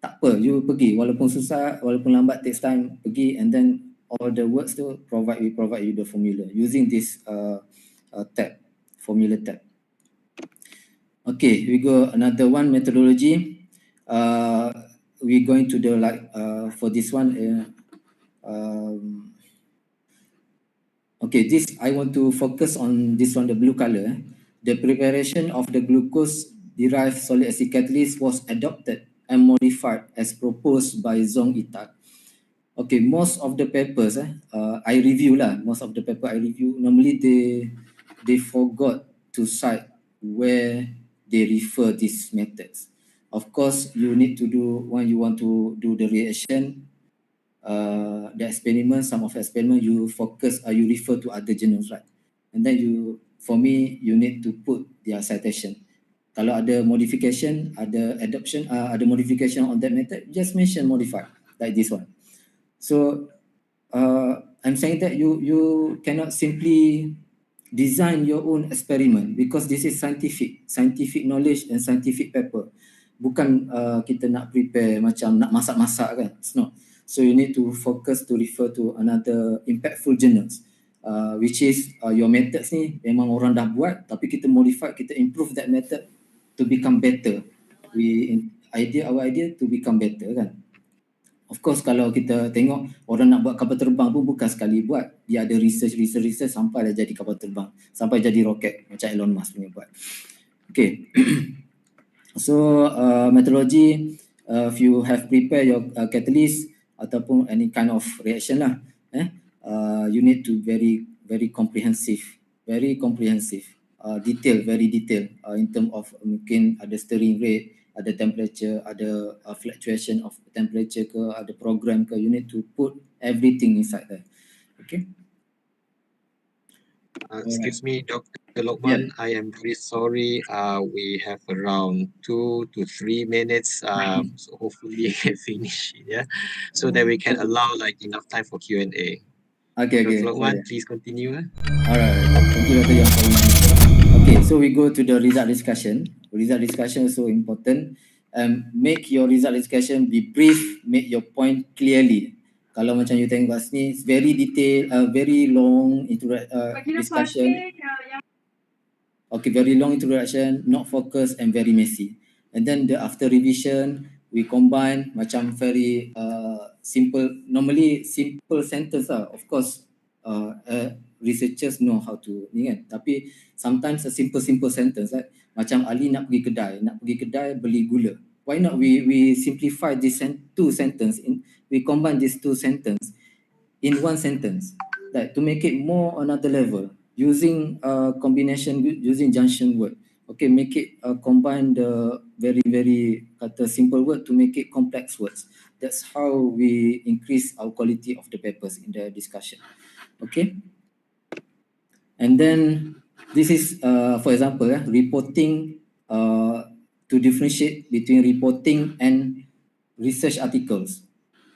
Tak apa, you pergi walaupun susah, walaupun lambat, takes time, pergi, and then all the words tu we provide you the formula using this tab, formula tab. Okay, we go another one, methodology. We're going to the for this one. Okay, this I want to focus on this one, the blue color. The preparation of the glucose-derived solid acid catalyst was adopted and modified as proposed by Zhong Itat. Okay, most of the papers I review lah. Most of the paper I review, normally they forgot to cite where they refer these methods. Of course, you need to do when you want to do the reaction, the experiment, some of the experiment you refer to other journals, right? And then for me, you need to put their citation. Kalau ada modification, ada adoption, ada modification on that method, just mention modify, like this one. So I'm saying that you cannot simply design your own experiment because this is scientific knowledge and scientific paper. Bukan kita nak prepare macam nak masak-masak kan. It's not. So you need to focus to refer to another impactful journals, which is your methods ni memang orang dah buat, tapi kita modify, kita improve that method to become better. Our idea to become better kan. Of course, kalau kita tengok orang nak buat kapal terbang pun bukan sekali buat. Dia ada research sampai dah jadi kapal terbang, sampai jadi roket macam Elon Musk punya buat. Okay. So methodology, if you have prepared your catalyst ataupun any kind of reaction lah, you need to very comprehensive, very detail in term of mungkin ada stirring rate, ada temperature, ada fluctuation of temperature ke, ada program ke, you need to put everything inside there. Okay. Excuse me, Dr. Lokman, yeah. I am very sorry. We have around 2 to 3 minutes. So hopefully we can finish it, yeah, so that we can allow enough time for Q&A. Okay. Dr. Lokman, please continue. Alright, thank you, Dr. Yang. Okay, so we go to the result discussion. Result discussion is so important. Make your result discussion be brief, make your point clearly. Kalau macam you tengok kat sini, it's very detailed, very long discussion. Okay, very long introduction, not focused and very messy. And then after revision, we combine macam very simple, normally simple sentence lah. Of course, researchers know how to ni kan. Tapi sometimes a simple sentence, like macam Ali nak pergi kedai beli gula. Why not we simplify this two sentence, we combine these two sentence in one sentence, like to make it more another level using combination, using junction word. Okay, make it combine the very kata simple word to make it complex words. That's how we increase our quality of the papers in the discussion. Okay, and then this is for example reporting, to differentiate between reporting and research articles.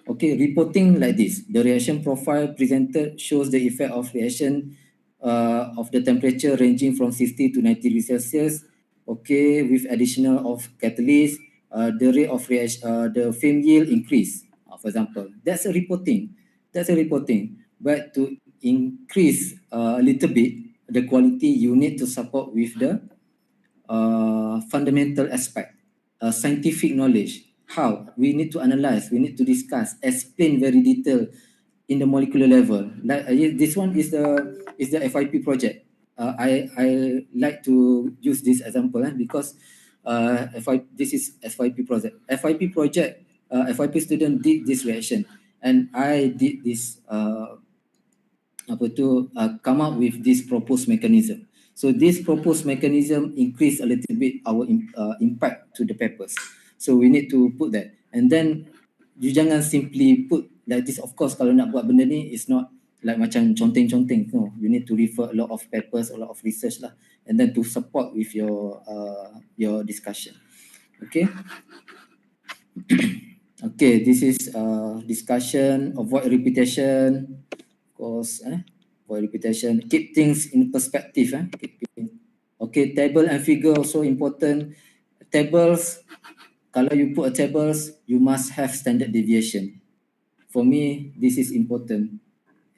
Okay, reporting like this, the reaction profile presented shows the effect of reaction of the temperature ranging from 60 to 90 degrees Celsius, okay, with additional of catalyst, the rate of reaction, the film yield increase, for example. That's a reporting. But to increase a little bit the quality, you need to support with the fundamental aspect, scientific knowledge. How we need to analyze, we need to discuss, explain very detailed in the molecular level. Like this one is the FYP project. I like to use this example because this is FYP project. FYP project, FYP student did this reaction, and I did this come up with this proposed mechanism. So this proposed mechanism increase a little bit our impact to the papers. So we need to put that. And then you jangan simply put like this. Of course, kalau nak buat benda ni, it's not like macam conteng-conteng. No, you need to refer a lot of papers, a lot of research lah, and then to support with your discussion. Okay. Okay, this is discussion. Avoid repetition. Of course, avoid repetition. Keep things in perspective. Okay, table and figure also important. Tables, kalau you put a tables, you must have standard deviation. For me, this is important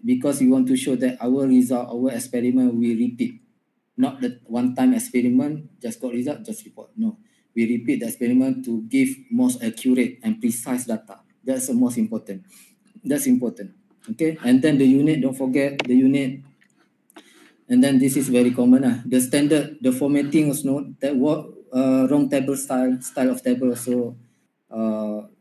because we want to show that our result, our experiment, we repeat. Not the one-time experiment, just got result, just report. No, we repeat the experiment to give most accurate and precise data. That's the most important. That's important. Okay, and then the unit, don't forget the unit. And then this is very common. The standard, the formatting was not that wrong table style of table also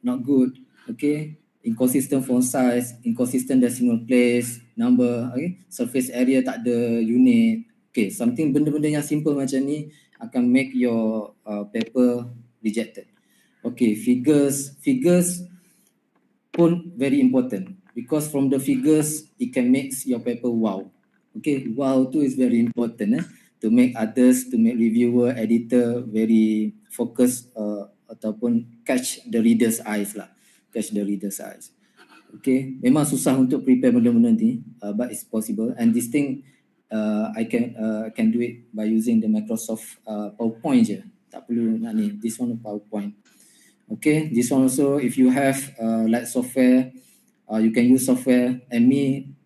not good. Okay, inconsistent font size, inconsistent decimal place, number, okay, surface area tak ada unit. Okay, something benda-benda yang simple macam ni akan make your paper rejected. Okay, figures pun very important because from the figures it can make your paper wow. Okay, wow tu is very important to make others, to make reviewer, editor very focus ataupun catch the reader's eyes lah, catch the reader's eyes. Okay, memang susah untuk prepare benda-benda ni, but it's possible. And this thing I can do it by using the Microsoft PowerPoint je. Tak perlu nak ni. This one PowerPoint. Okay, this one also if you have like software, you can use software. And me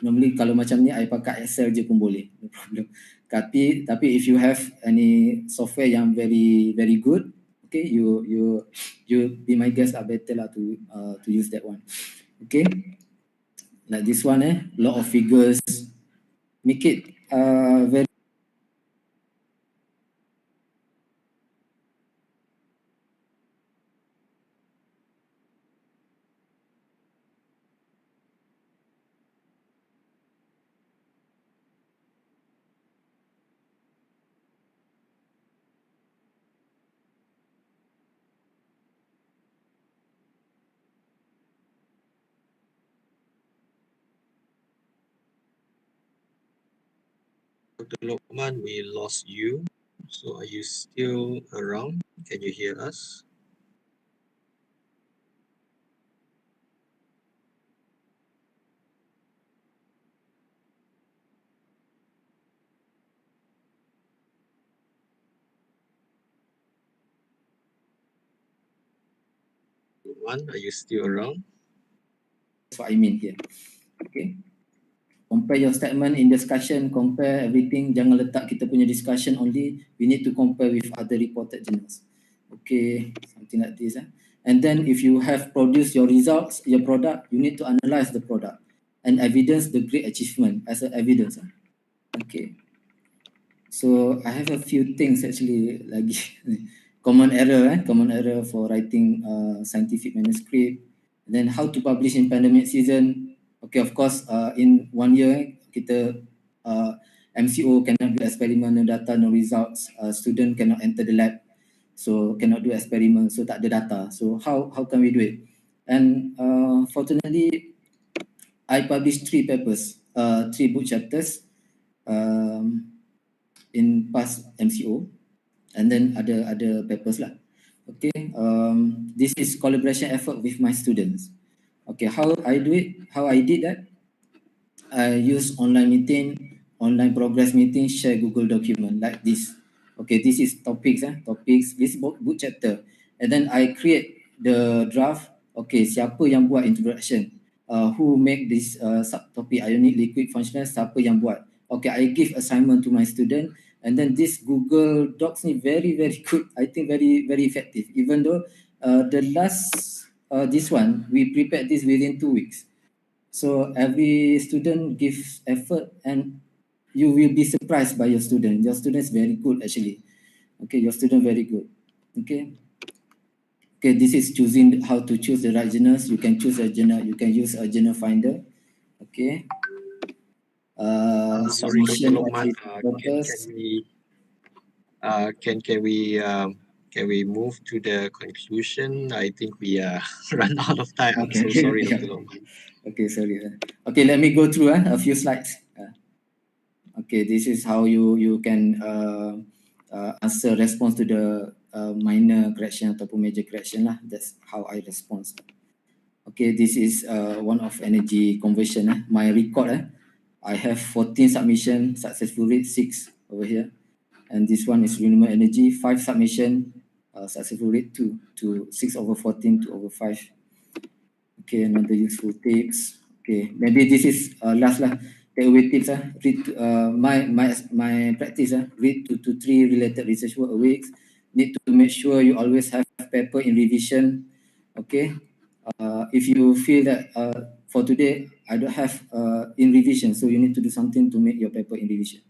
normally kalau macam ni I pakai Excel je pun boleh, no problem. Tapi if you have any software yang very good, okay, you be my guest lah, better lah to use that one. Okay, like this one lot of figures, make it very Dr. Lokman, we lost you. So are you still around? Can you hear us? Tuan, are you still around? That's what I mean here. Okay. Compare your statement in discussion, compare everything. Jangan letak kita punya discussion only. We need to compare with other reported journals. Okay, something like this. And then if you have produced your results, your product, you need to analyze the product and evidence the great achievement as an evidence. Okay. So I have a few things actually lagi. Common error for writing scientific manuscript. And then how to publish in pandemic season. Okay, of course, in 1 year, kita MCO cannot do experiment, no data, no results. Student cannot enter the lab, so cannot do experiment, so tak ada data. So how can we do it? And fortunately, I published 3 papers, 3 book chapters in past MCO, and then other papers lah. Okay, this is collaboration effort with my students. Okay, how I do it? How I did that? I use online meeting, online progress meeting, share Google document like this. Okay, this is topics. This book chapter, and then I create the draft. Okay, siapa yang buat introduction? Who make this subtopic ionic liquid functional? Siapa yang buat? Okay, I give assignment to my student, and then this Google Docs ni very good. I think very effective. Even though the last this one, we prepared this within 2 weeks. So every student gives effort and you will be surprised by your student. Your student is very good actually. Okay, your student very good. Okay. Okay, this is choosing how to choose the right journals. You can choose a journal, you can use a journal finder. Okay. Sorry, Dr. Lokman, Can we move to the conclusion? I think we run out of time. I'm Okay. so sorry, Yeah. Dr. Lokman. Okay, sorry. Okay, let me go through a few slides. Okay, this is how you can answer response to the minor correction ataupun major correction lah. That's how I respond. Okay, this is one of energy conversion. My record, I have 14 submission, successful rate 6 over here. And this one is renewable energy, 5 submission, successful rate 2 to 6 over 14 to over 5. Okay, another useful tips. Okay, maybe this is last lah. Takeaway tips. Read my practice. Read 2 to 3 related research work a week. Need to make sure you always have paper in revision. Okay. If you feel that for today I don't have in revision, so you need to do something to make your paper in revision.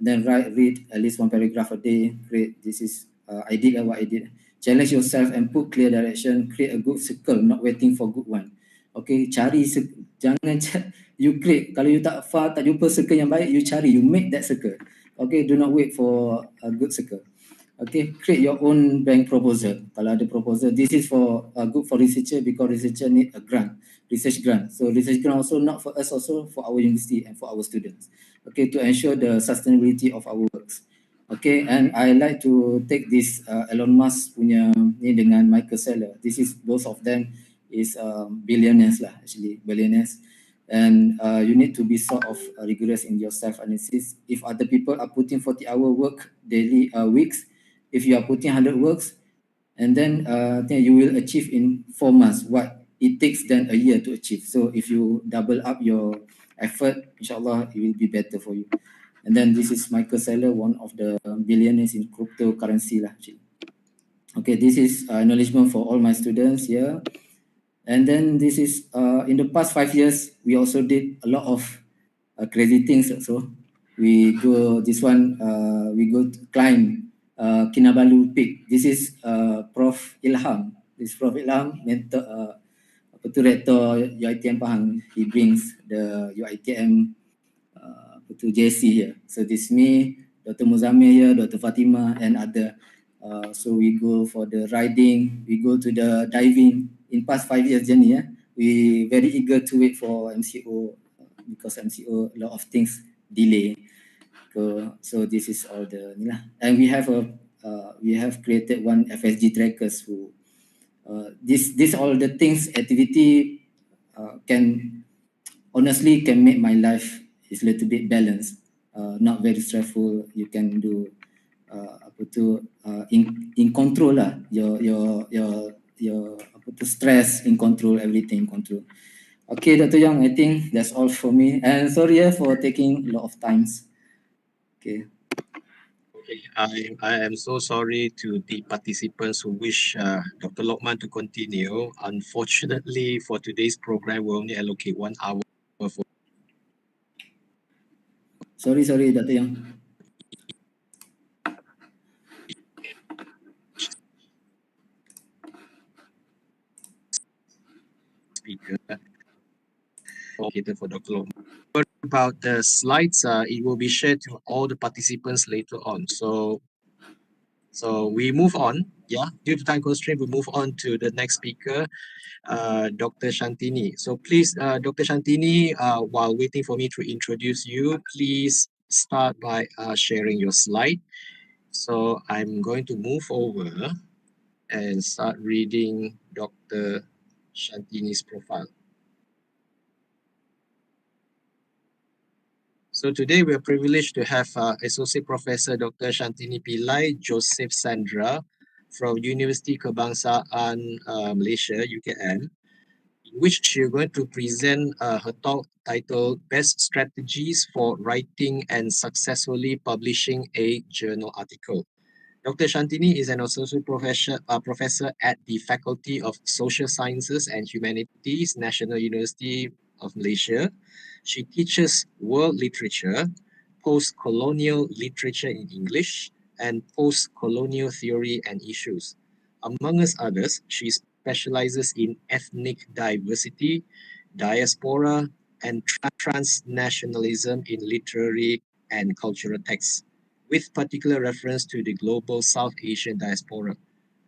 Then read at least 1 paragraph a day. Great. This is I did what I did. Challenge yourself and put clear direction. Create a good circle, not waiting for good one. Okay, jangan you create. Kalau you tak jumpa circle yang baik, you cari, you make that circle. Okay, do not wait for a good circle. Okay, create your own bank proposal. Kalau ada proposal, this is for good for researcher because researcher need a grant, research grant. So research grant also not for us, also for our university and for our students. Okay, to ensure the sustainability of our works. Okay, and I like to take this Elon Musk punya ni dengan Michael Saylor. This is both of them is billionaires lah, actually billionaires. And you need to be sort of rigorous in your self-analysis. If other people are putting 40-hour work daily weeks, if you are putting 100 works, and then you will achieve in 4 months what it takes then a year to achieve. So if you double up your effort, inshallah it will be better for you. And then this is Michael Saylor, one of the billionaires in cryptocurrency lah, actually. Okay, this is acknowledgement for all my students here. And then this is in the past 5 years, we also did a lot of crazy things also. We go this one, we go to climb Kinabalu Peak. This is Prof Ilham. This Prof Ilham, mentor, rector UiTM Pahang. He brings the UiTM JC here. So this me, Dr. Muzamil here, Dr. Fatima, and other. So we go for the riding, we go to the diving. In past 5 years journey, we very eager to wait for MCO because MCO a lot of things delay. So this is all the and we have created one FSG trackers who this all the things activity can honestly can make my life is a little bit balanced, not very stressful. You can do in control lah, your stress in control, everything in control. Okay, Dr. Young, I think that's all for me. And sorry for taking a lot of times. Okay. Okay, I am so sorry to the participants who wish Dr. Lokman to continue. Unfortunately, for today's program, we only allocate 1 hour for. Sorry, Dr. Young. Speaker for Dr. Lokman. About the slides, it will be shared to all the participants later on. So we move on. Yeah, due to time constraint, we move on to the next speaker, Dr. Shantini. So please, Dr. Shantini, while waiting for me to introduce you, please start by sharing your slide. So I'm going to move over and start reading Dr. Shantini's profile. So today we are privileged to have Associate Professor Dr. Shantini Pillai Joseph Sandra from Universiti Kebangsaan Malaysia, UKM, in which she is going to present her talk titled Best Strategies for Writing and Successfully Publishing a Journal Article. Dr. Shantini is an associate professor at the Faculty of Social Sciences and Humanities, National University of Malaysia. She teaches world literature, post-colonial literature in English, and post-colonial theory and issues. Among others, she specializes in ethnic diversity, diaspora, and transnationalism in literary and cultural texts, with particular reference to the global South Asian diaspora.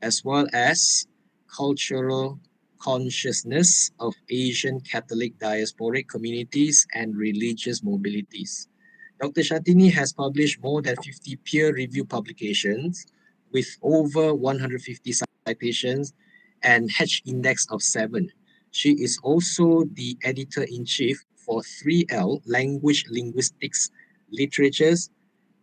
as well as cultural consciousness of Asian Catholic diasporic communities and religious mobilities. Dr. Shatini has published more than 50 peer-reviewed publications with over 150 citations and H index of 7. She is also the editor-in-chief for 3L Language Linguistics Literatures,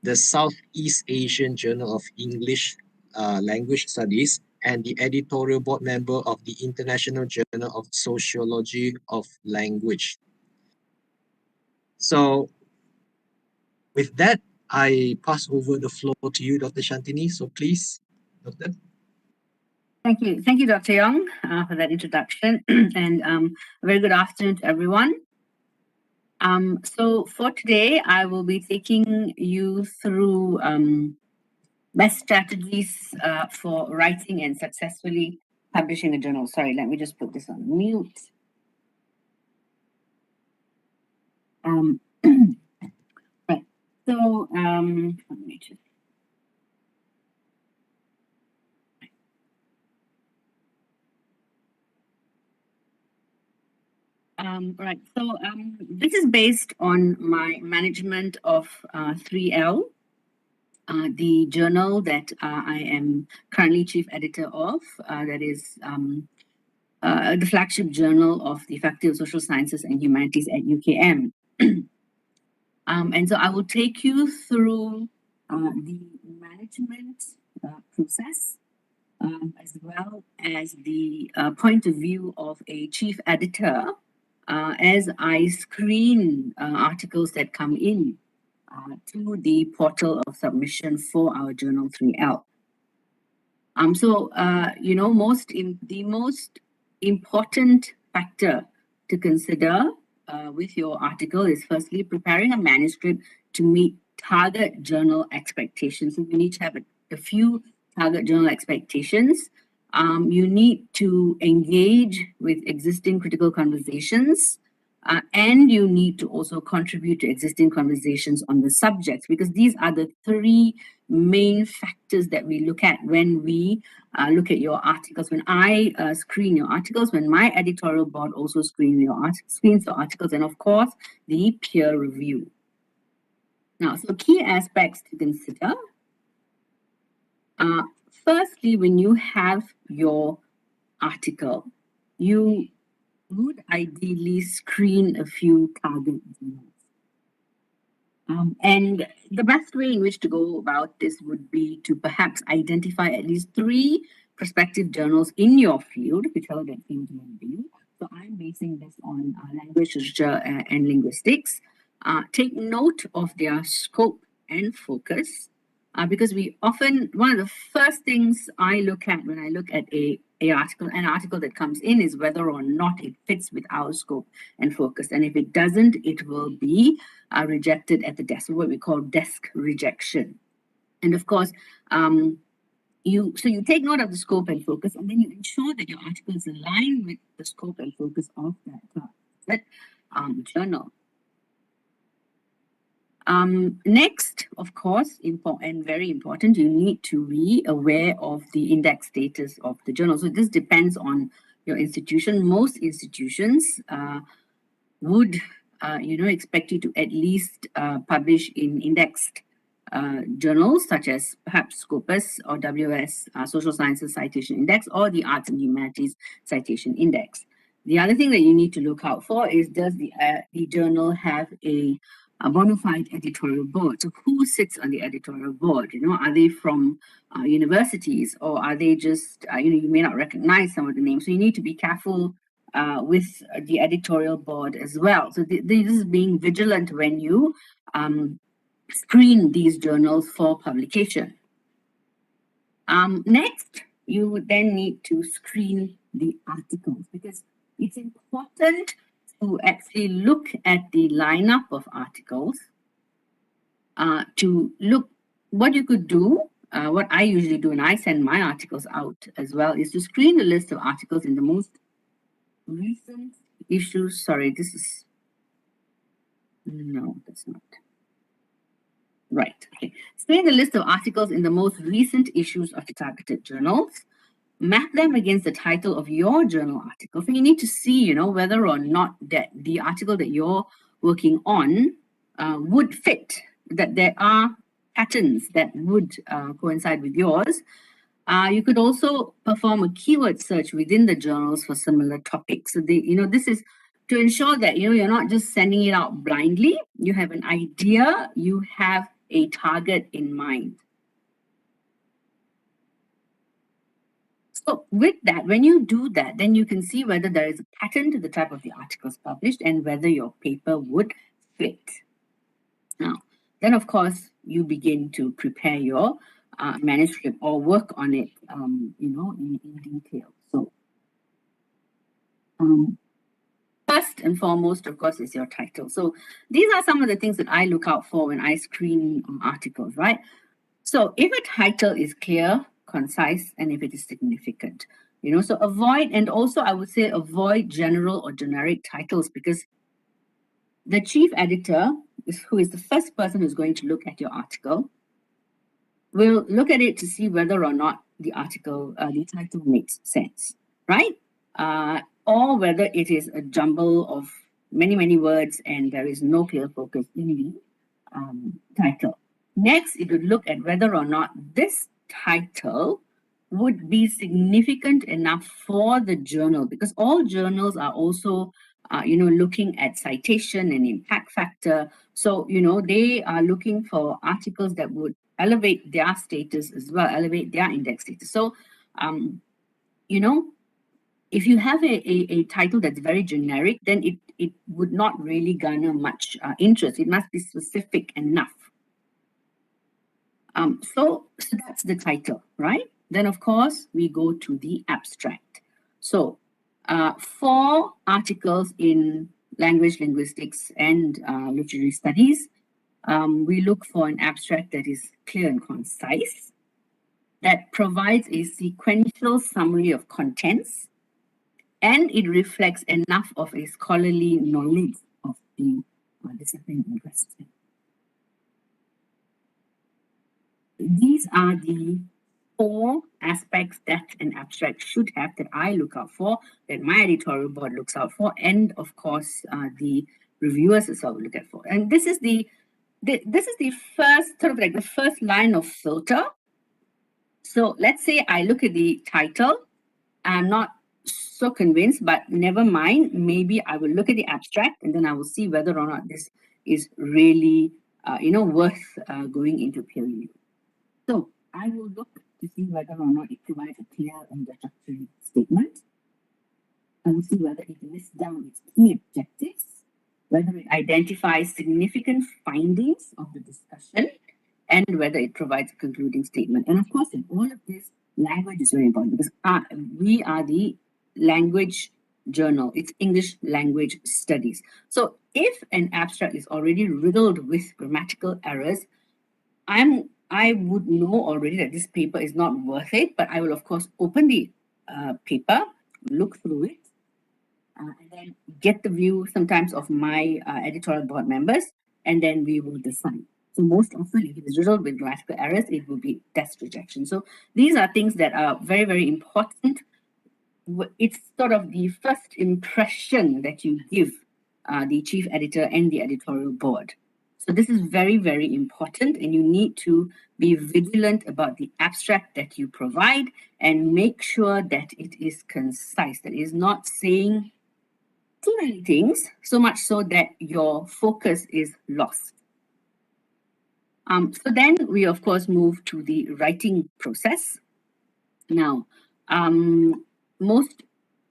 the Southeast Asian Journal of English Language Studies, and the editorial board member of the International Journal of Sociology of Language. So with that, I pass over the floor to you, Dr. Shantini. So please, Doctor. Thank you, Dr. Young, for that introduction, and a very good afternoon to everyone. So for today, I will be taking you through best strategies for writing and successfully publishing a journal. Sorry, let me just put this on mute. Right. So let me just. Right. So this is based on my management of 3L. The journal that I am currently chief editor of, that is the flagship journal of the Faculty of Social Sciences and Humanities at UKM. And so I will take you through the management process, as well as the point of view of a chief editor as I screen articles that come in to the portal of submission for our journal 3L. The most important factor to consider with your article is firstly preparing a manuscript to meet target journal expectations. So you need to have a few target journal expectations. You need to engage with existing critical conversations. And you need to also contribute to existing conversations on the subjects, because these are the three main factors that we look at when we look at your articles. When I screen your articles, when my editorial board also screens your articles, and of course, the peer review. Now, so key aspects to consider. Firstly, when you have your article, you would ideally screen a few target journals. And the best way in which to go about this would be to perhaps identify at least 3 prospective journals in your field, whichever that field may be. So I'm basing this on language literature and linguistics. Take note of their scope and focus, because one of the first things I look at when I look at an article that comes in is whether or not it fits with our scope and focus. And if it doesn't, it will be rejected at the desk, what we call desk rejection. And of course, you take note of the scope and focus, and then you ensure that your article is aligned with the scope and focus of that journal. Next, of course, and very important, you need to be aware of the index status of the journal. So this depends on your institution. Most institutions would, expect you to at least publish in indexed journals such as perhaps Scopus or WS Social Sciences Citation Index, or the Arts and Humanities Citation Index. The other thing that you need to look out for is, does the journal have a bona fide editorial board? So who sits on the editorial board? Are they from universities, or are they just, you may not recognize some of the names. So you need to be careful with the editorial board as well. So this is being vigilant when you screen these journals for publication. Next, you would then need to screen the articles, because it's important to actually look at the lineup of articles, to look what you could do. What I usually do, and I send my articles out as well, is to screen the list of articles in the most recent issues. Sorry, no, that's not. Right, okay. Screen the list of articles in the most recent issues of the targeted journals. map them against the title of your journal article. So you need to see, whether or not that the article that you're working on would fit, that there are patterns that would coincide with yours. You could also perform a keyword search within the journals for similar topics. So this is to ensure that you're not just sending it out blindly. You have an idea, you have a target in mind. So with that, when you do that, then you can see whether there is a pattern to the type of the articles published and whether your paper would fit. Now, then of course, you begin to prepare your manuscript or work on it, in detail. So, first and foremost, of course, is your title. So these are some of the things that I look out for when I screen articles, right? So if a title is clear, concise, and if it is significant, so avoid, and also I would say avoid general or generic titles, because the chief editor, who is the first person who's going to look at your article, will look at it to see whether or not the article, the title makes sense, right? Or whether it is a jumble of many, many words and there is no clear focus in the title. Next, it would look at whether or not this title would be significant enough for the journal, because all journals are also, looking at citation and impact factor. So, they are looking for articles that would elevate their status as well, elevate their index status. So, if you have a title that's very generic, then it would not really garner much interest. It must be specific enough. So that's the title, right? Then, of course, we go to the abstract. So for articles in language, linguistics, and literary studies, we look for an abstract that is clear and concise, that provides a sequential summary of contents, and it reflects enough of a scholarly knowledge of the discipline in question. These are the 4 aspects that an abstract should have, that I look out for, that my editorial board looks out for, and of course the reviewers as well look out for. And this is the first sort of like the first line of filter. So let's say I look at the title, I'm not so convinced, but never mind. Maybe I will look at the abstract and then I will see whether or not this is really, worth going into peer review. So I will look to see whether or not it provides a clear and introductory statement. I will see whether it lists down its key objectives, whether it identifies significant findings of the discussion, and whether it provides a concluding statement. And of course, in all of this, language is very important, because we are the language journal. It's English language studies. So if an abstract is already riddled with grammatical errors, I would know already that this paper is not worth it, but I will of course open the paper, look through it, and then get the view sometimes of my editorial board members, and then we will decide. So most often, if it is riddled with grammatical errors, it will be test rejection. So these are things that are very, very important. It's sort of the first impression that you give the chief editor and the editorial board. So this is very, very important, and you need to be vigilant about the abstract that you provide and make sure that it is concise, that it is not saying too many things, so much so that your focus is lost. So then we, of course, move to the writing process. Now,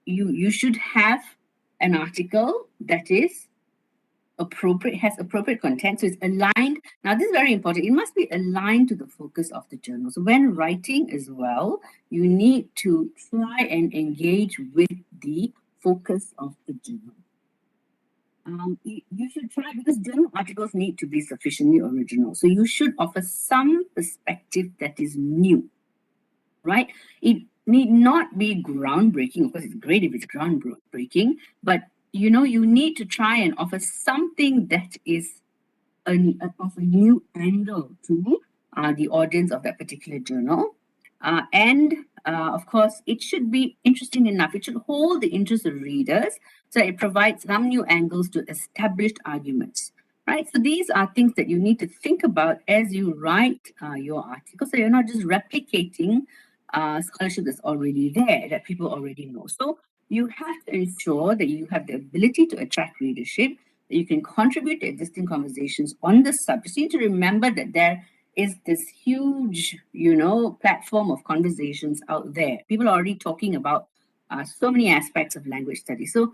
you should have an article that is appropriate, has appropriate content, so it's aligned. Now, this is very important. It must be aligned to the focus of the journal. So when writing as well, you need to try and engage with the focus of the journal. You should try, because journal articles need to be sufficiently original. So you should offer some perspective that is new, right? It need not be groundbreaking. Of course, it's great if it's groundbreaking, but you need to try and offer something that is of a new angle to the audience of that particular journal. And of course, it should be interesting enough. It should hold the interest of readers, so it provides some new angles to established arguments, right? So these are things that you need to think about as you write your article, so you're not just replicating scholarship that's already there, that people already know. So you have to ensure that you have the ability to attract readership, that you can contribute to existing conversations on the subject. So you need to remember that there is this huge, platform of conversations out there. People are already talking about so many aspects of language studies. So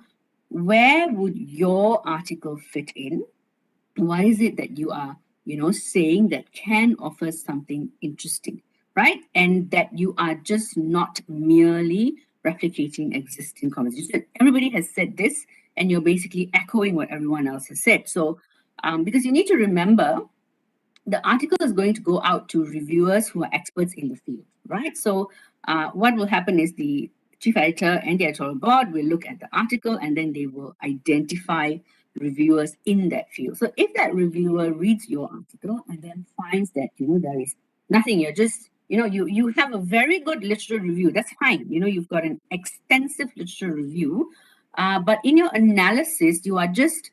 where would your article fit in? What is it that you are, saying that can offer something interesting, right? And that you are just not merely replicating existing conversations. Everybody has said this, and you're basically echoing what everyone else has said. So, because you need to remember, the article is going to go out to reviewers who are experts in the field, right? So what will happen is the chief editor and the editorial board will look at the article, and then they will identify reviewers in that field. So if that reviewer reads your article and then finds that, there is nothing, you're just, you have a very good literature review, that's fine. You've got an extensive literature review, but in your analysis, you are just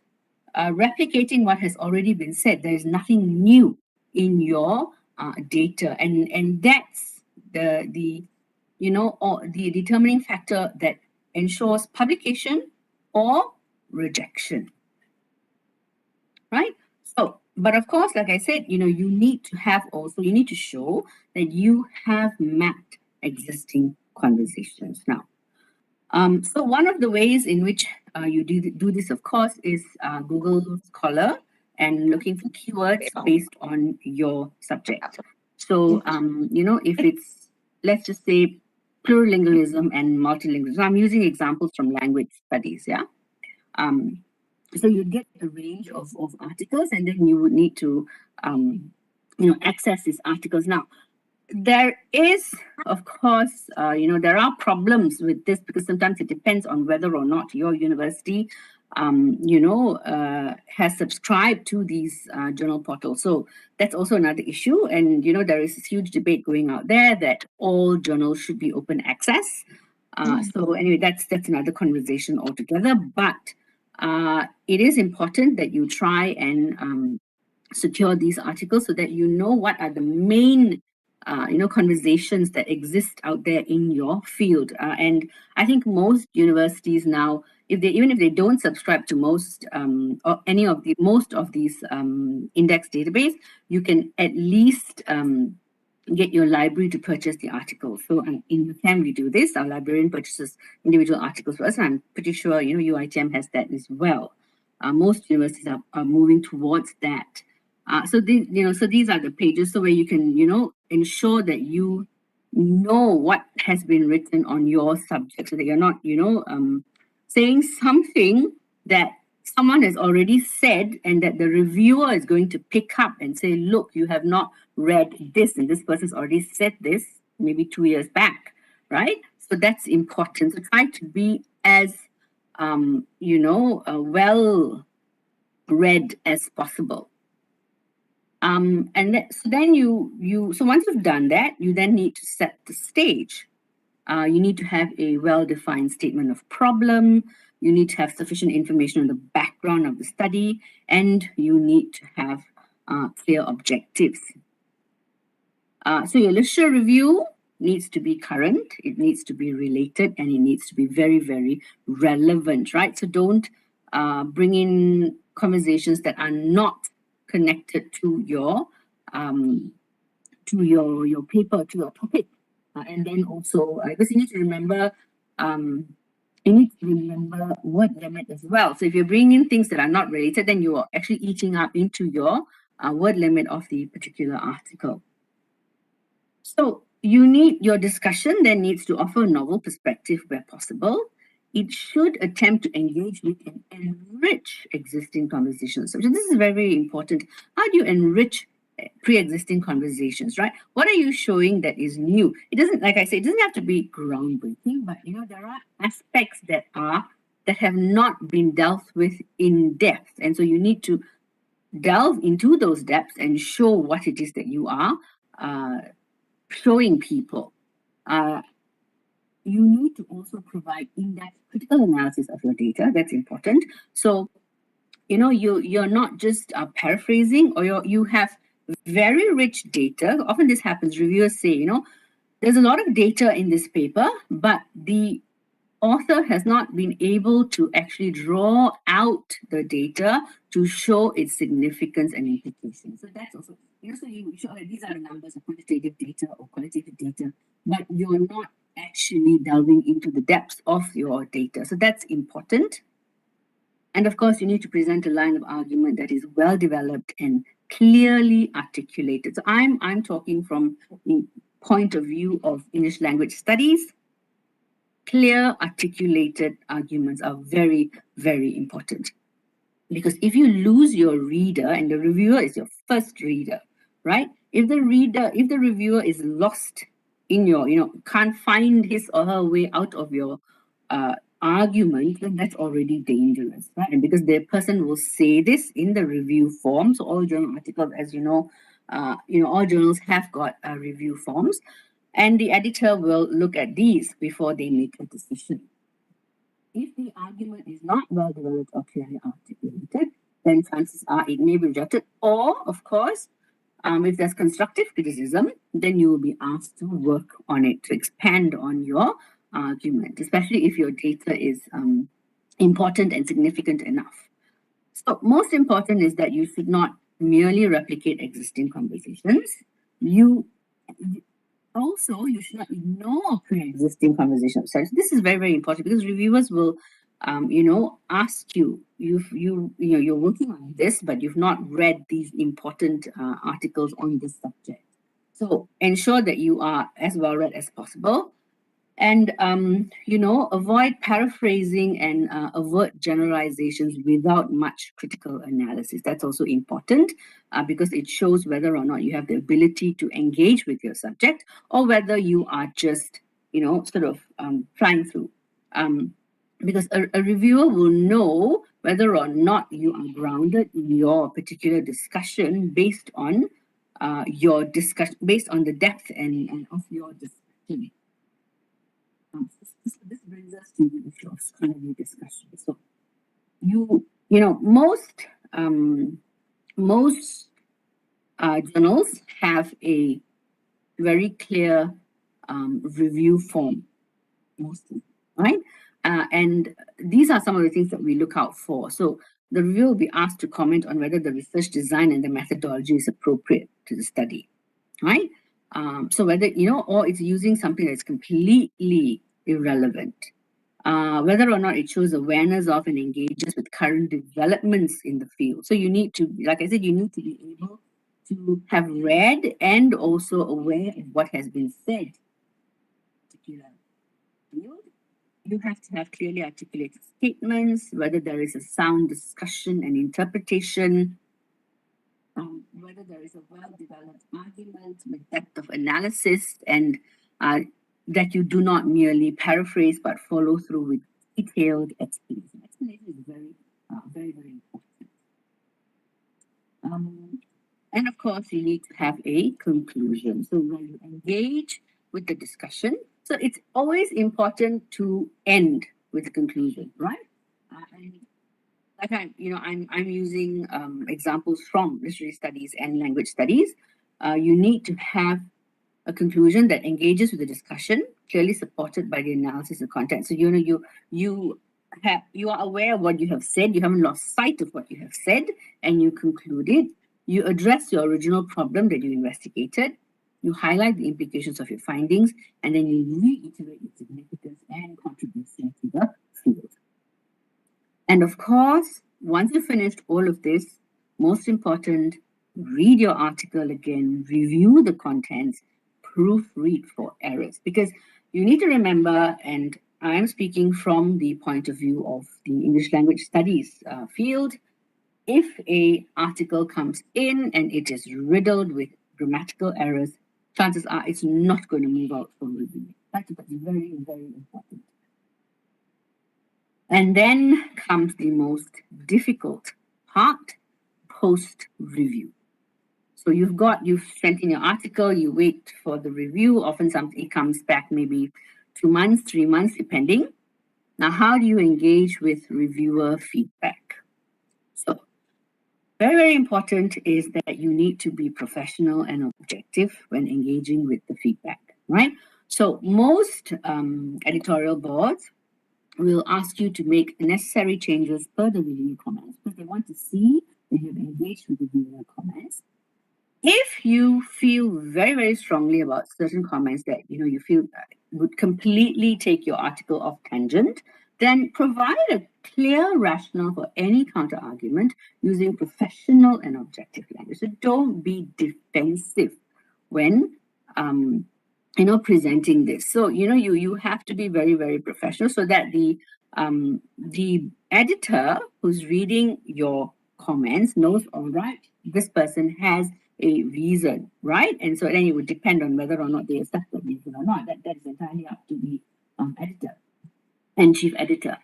replicating what has already been said. There is nothing new in your data, and that's the determining factor that ensures publication or rejection, right? So, but of course, like I said, you need to show that you have mapped existing conversations. Now, so one of the ways in which you do this, of course, is Google Scholar and looking for keywords based on your subject. So, if it's, let's just say, plurilingualism and multilingualism. I'm using examples from language studies, yeah? So you get a range of articles, and then you would need to, access these articles. Now, there is, of course, there are problems with this, because sometimes it depends on whether or not your university, has subscribed to these journal portals. So that's also another issue. And, there is this huge debate going out there that all journals should be open access. So anyway, that's another conversation altogether. But it is important that you try and secure these articles so that you know what are the main conversations that exist out there in your field. And I think most universities now, even if they don't subscribe to most or any of most of these index database, you can at least get your library to purchase the articles. So in UiTM we do this. Our librarian purchases individual articles for us, and I'm pretty sure UiTM has that as well. Most universities are moving towards that. So these are the pages, so where you can ensure that you know what has been written on your subject, so that you're not saying something that someone has already said, and that the reviewer is going to pick up and say, look, you have not read this, and this person's already said this maybe 2 years back, right? So that's important. So try to be as well read as possible. So then so once you've done that, you then need to set the stage. You need to have a well-defined statement of problem. You need to have sufficient information on the background of the study, and you need to have clear objectives. So your literature review needs to be current, it needs to be related, and it needs to be very, very relevant, right? So don't bring in conversations that are not connected to your paper, to your topic. And then also, because you need to remember word limit as well. So if you're bringing in things that are not related, then you are actually eating up into your word limit of the particular article. So your discussion then needs to offer a novel perspective where possible. It should attempt to engage with and enrich existing conversations. So this is very, very important. How do you enrich pre-existing conversations, right? What are you showing that is new? It doesn't, like I say, it doesn't have to be groundbreaking, but there are aspects that have not been dealt with in depth. And so you need to delve into those depths and show what it is that you are showing people. you need to also provide in-depth critical analysis of your data. That's important. So, you're not just paraphrasing, or you have very rich data. Often this happens. Reviewers say, there's a lot of data in this paper, but the author has not been able to actually draw out the data to show its significance and implications. So that's also, so you show these are the numbers of quantitative data or qualitative data, but you're not actually delving into the depths of your data. So that's important. And of course, you need to present a line of argument that is well developed and clearly articulated. So I'm talking from the point of view of English language studies. Clear, articulated arguments are very, very important. Because if you lose your reader, and the reviewer is your first reader, right? If the reviewer is lost in your, can't find his or her way out of your argument, then that's already dangerous, right? And because the person will say this in the review form. So all journal articles, as all journals have got review forms. And the editor will look at these before they make a decision. If the argument is not well developed or clearly articulated, then chances are it may be rejected. Or, of course, if there's constructive criticism, then you will be asked to work on it, to expand on your argument, especially if your data is important and significant enough. So most important is that you should not merely replicate existing conversations. You should not ignore pre-existing conversations. So this is very, very important, because reviewers will, ask you, you're working on this, but you've not read these important articles on this subject. So ensure that you are as well read as possible. And, avoid paraphrasing and avert generalizations without much critical analysis. That's also important because it shows whether or not you have the ability to engage with your subject, or whether you are just, flying through. Because a reviewer will know whether or not you are grounded in your particular discussion based on based on the depth and of your discussion. This brings us to the issue of scholarly discussion. So, most journals have a very clear review form, mostly, right? And these are some of the things that we look out for. So the reviewer will be asked to comment on whether the research design and the methodology is appropriate to the study, right? So whether, or it's using something that's completely irrelevant. Whether or not it shows awareness of and engages with current developments in the field. So you need to, like I said, you need to be able to have read and also aware of what has been said. You have to have clearly articulated statements, whether there is a sound discussion and interpretation, whether there is a well-developed argument with depth of analysis, and that you do not merely paraphrase but follow through with detailed explanation. Explanation is very, very, very important. And of course, you need to have a conclusion. So when you engage with the discussion, so it's always important to end with a conclusion, right? And like I'm using examples from literary studies and language studies. You need to have a conclusion that engages with the discussion, clearly supported by the analysis of content. So you are aware of what you have said. You haven't lost sight of what you have said, and you conclude it. You address your original problem that you investigated. You highlight the implications of your findings, and then you reiterate its significance and contribution to the field. And of course, once you've finished all of this, most important, read your article again, review the contents, proofread for errors. Because you need to remember, and I'm speaking from the point of view of the English language studies field, if an article comes in and it is riddled with grammatical errors, chances are it's not going to move out for review. That's very, very important. And then comes the most difficult part, post-review. So you've sent in your article, you wait for the review. Often it comes back maybe 2 months, 3 months, depending. Now, how do you engage with reviewer feedback? So, very, very important is that you need to be professional and objective when engaging with the feedback, right? So, most editorial boards will ask you to make necessary changes per the review comments because they want to see that you've engaged with the reviewer comments. If you feel very, very strongly about certain comments that you feel would completely take your article off tangent, then provide a clear rationale for any counter argument using professional and objective language. So don't be defensive when presenting this. So you have to be very, very professional so that the editor who's reading your comments knows, all right, this person has a reason, right? And so then it would depend on whether or not they accept that reason or not. That is entirely up to the editor and chief editor.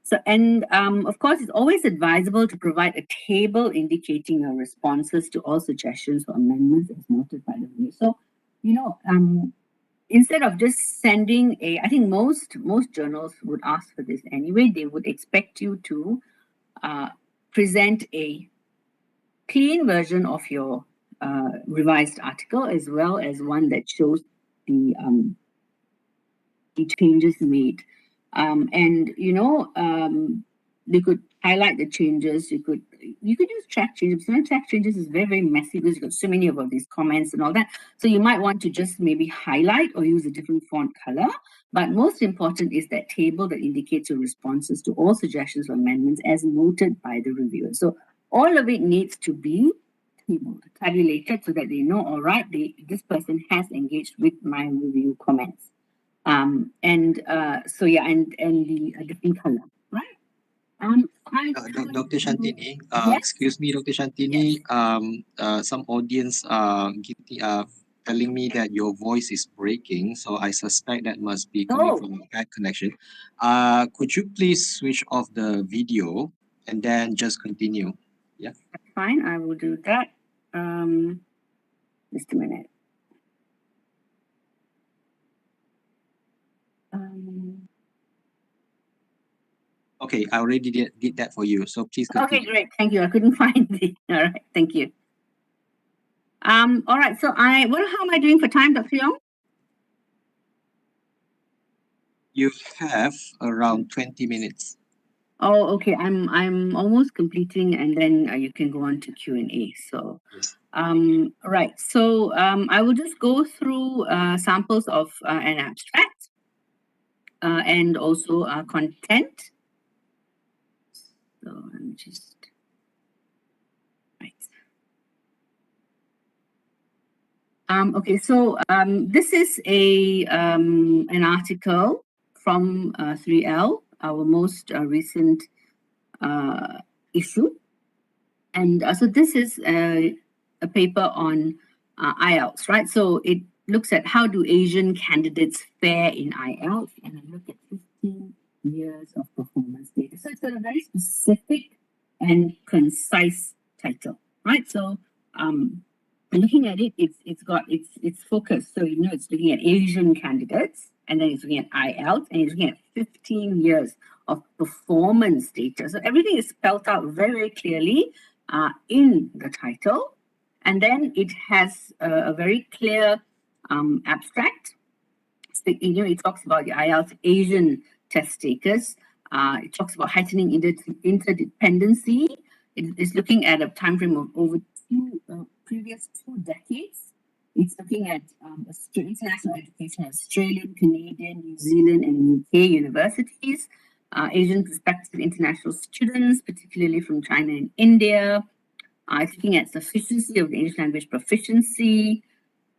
So, and of course, it's always advisable to provide a table indicating your responses to all suggestions or amendments as noted by the review. So, instead of just sending I think most journals would ask for this anyway. They would expect you to present a clean version of your revised article, as well as one that shows the changes made. They could highlight the changes. You could use track changes. Sometimes track changes is very, very messy because you've got so many of these comments and all that. So you might want to just maybe highlight or use a different font color. But most important is that table that indicates your responses to all suggestions or amendments as noted by the reviewer. So all of it needs to be tabulated so that they know, all right, this person has engaged with my review comments. And the different color, right? Dr. Shantini, yes? excuse me, Dr. Shantini, yes. Some audience telling me that your voice is breaking, so I suspect that must be coming from a bad connection. Could you please switch off the video and then just continue? Yeah. Fine, I will do that. Just a minute. Okay, I already did that for you, so please continue. Okay, great, thank you. I couldn't find it. All right, thank you. All right, so how am I doing for time, Dr. Yong? You have around 20 minutes. Oh, okay. I'm almost completing, and then you can go on to Q&A. So, yes. Right. So I will just go through samples of an abstract and also content. So let me just right. Okay. So this is an article from 3L. Our most recent issue. And so this is a paper on IELTS, right? So it looks at how do Asian candidates fare in IELTS, and I look at 15 years of performance data. So it's got a very specific and concise title, right? So looking at it, it's focused. So it's looking at Asian candidates, and then it's looking at IELTS, and it's looking at 15 years of performance data. So everything is spelled out very, very clearly in the title. And then it has a very clear abstract. So, it talks about the IELTS Asian test takers. It talks about heightening interdependency. It's looking at a time frame of over previous 2 decades. It's looking at international education, Australian, Canadian, New Zealand, and UK universities, Asian prospective international students, particularly from China and India. It's looking at sufficiency of the English language proficiency,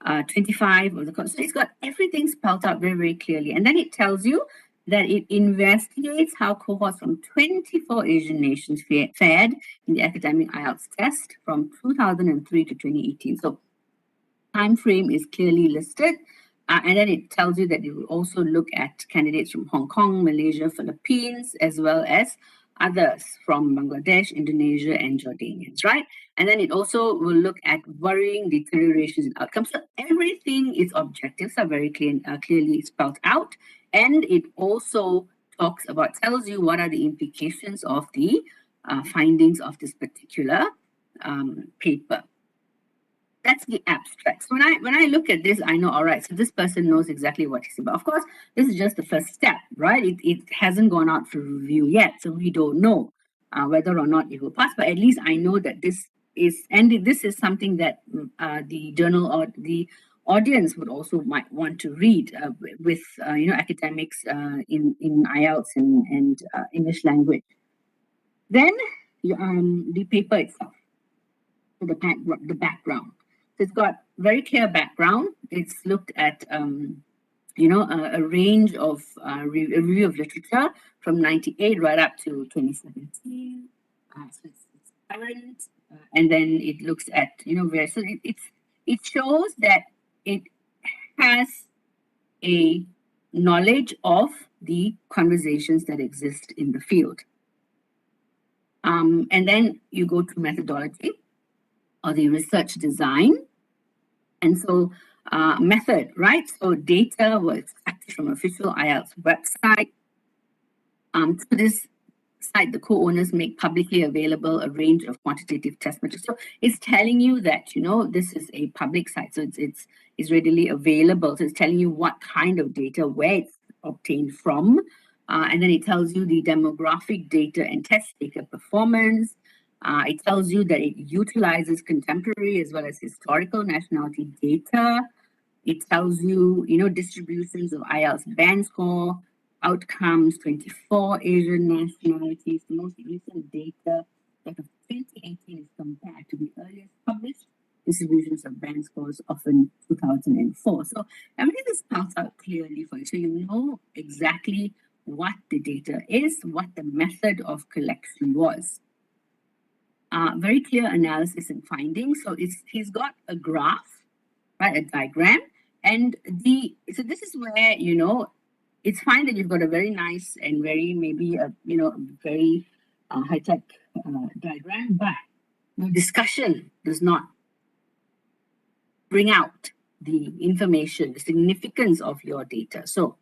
25 of the so it's got everything spelled out very, very clearly. And then it tells you that it investigates how cohorts from 24 Asian nations fared in the academic IELTS test from 2003 to 2018. So time frame is clearly listed. And then it tells you that it will also look at candidates from Hong Kong, Malaysia, Philippines, as well as others from Bangladesh, Indonesia, and Jordanians, right? And then it also will look at worrying deteriorations in outcomes. So everything is objectives are very clearly spelled out. And it also tells you what are the implications of the findings of this particular paper. That's the abstract. So when I look at this, I know, all right, so this person knows exactly what he's about. Of course, this is just the first step, right? It hasn't gone out for review yet, so we don't know whether or not it will pass, but at least I know that this is something that the journal or the audience would also might want to read with academics in IELTS and English language. Then the paper itself, the background. So it's got very clear background. It's looked at a range of review of literature from 98 right up to 2017. So it's current, and then it looks at where. So it shows that it has a knowledge of the conversations that exist in the field. And then you go to methodology or the research design. And so method, right? So data was extracted from official IELTS website. To this site, the co-owners make publicly available a range of quantitative test metrics. So it's telling you that, this is a public site. So it's readily available. So it's telling you what kind of data, where it's obtained from. And then it tells you the demographic data and test taker performance. It tells you that it utilizes contemporary as well as historical nationality data. It tells you, distributions of IELTS band score, outcomes, 24 Asian nationalities. The most recent data that of 2018 is compared to the earliest published distributions of band scores of in 2004. So everything is spelled out clearly for you. So you know exactly what the data is, what the method of collection was. Very clear analysis and findings. So he's got a graph, right, a diagram, and so this is where it's fine that you've got a very nice and very maybe very high-tech diagram, but discussion does not bring out the information, the significance of your data. So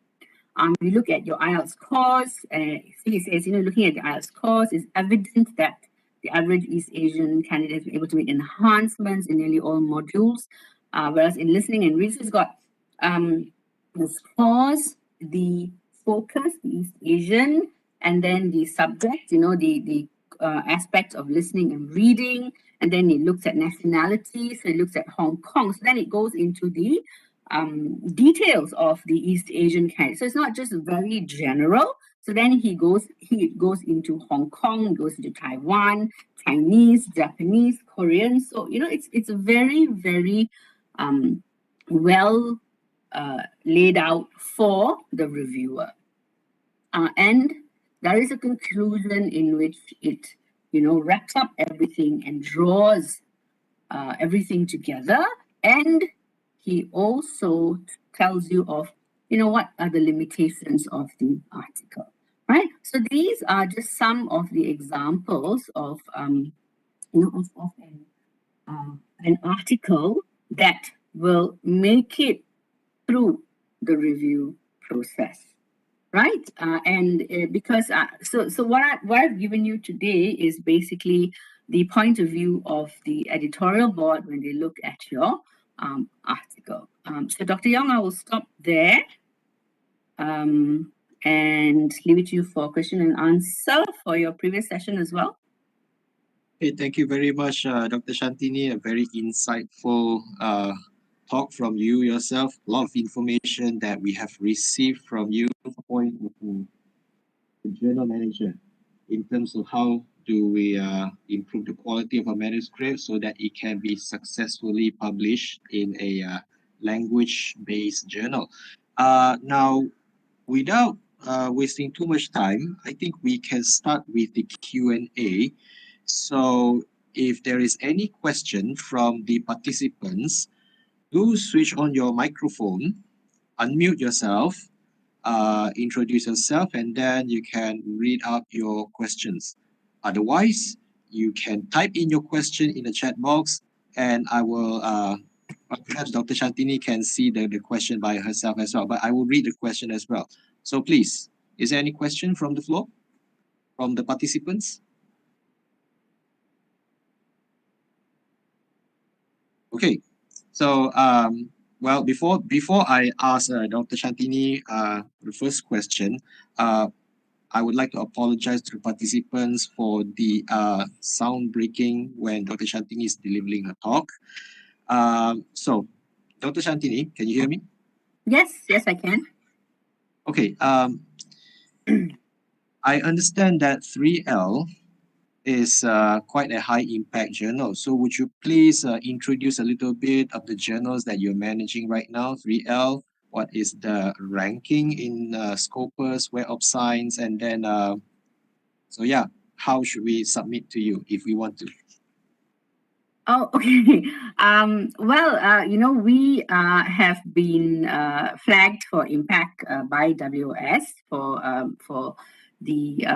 you look at your IELTS scores, he says, looking at the IELTS scores, it's evident that the average East Asian candidate has been able to make enhancements in nearly all modules, whereas in listening and reading, it's got the scores, the focus, the East Asian, and then the subject, the aspects of listening and reading, and then it looks at nationality, so it looks at Hong Kong, so then it goes into the details of the East Asian candidate. So it's not just very general. So then he goes into Hong Kong, goes into Taiwan, Chinese, Japanese, Korean. So it's a very, very well laid out for the reviewer. And there is a conclusion in which it wraps up everything and draws everything together. And he also tells you of what are the limitations of the article, right? So these are just some of the examples of an article that will make it through the review process, right? Because what I've given you today is basically the point of view of the editorial board when they look at your article. So Dr. Young, I will stop there and leave it to you for question and answer for your previous session as well. Okay, thank you very much, Dr. Shantini. A very insightful talk from you yourself. A lot of information that we have received from you, point to the journal manager, in terms of how do we improve the quality of a manuscript so that it can be successfully published in a language-based journal. Now, without wasting too much time, I think we can start with the Q&A. So if there is any question from the participants, do switch on your microphone, unmute yourself, introduce yourself, and then you can read out your questions. Otherwise, you can type in your question in the chat box, and I will, perhaps Dr. Shantini can see the question by herself as well, but I will read the question as well. So please, is there any question from the floor, from the participants? Okay, so well, before I ask Dr. Shantini the first question, I would like to apologize to the participants for the sound breaking when Dr. Shantini is delivering a talk. So, Dr. Shantini, can you hear me? Yes, I can. Okay. I understand that 3L is quite a high impact journal. So would you please introduce a little bit of the journals that you're managing right now, 3L? What is the ranking in Scopus, Web of Science, and then, so yeah, how should we submit to you if we want to? Oh, okay. Well, you know, we have been flagged for impact by WOS for the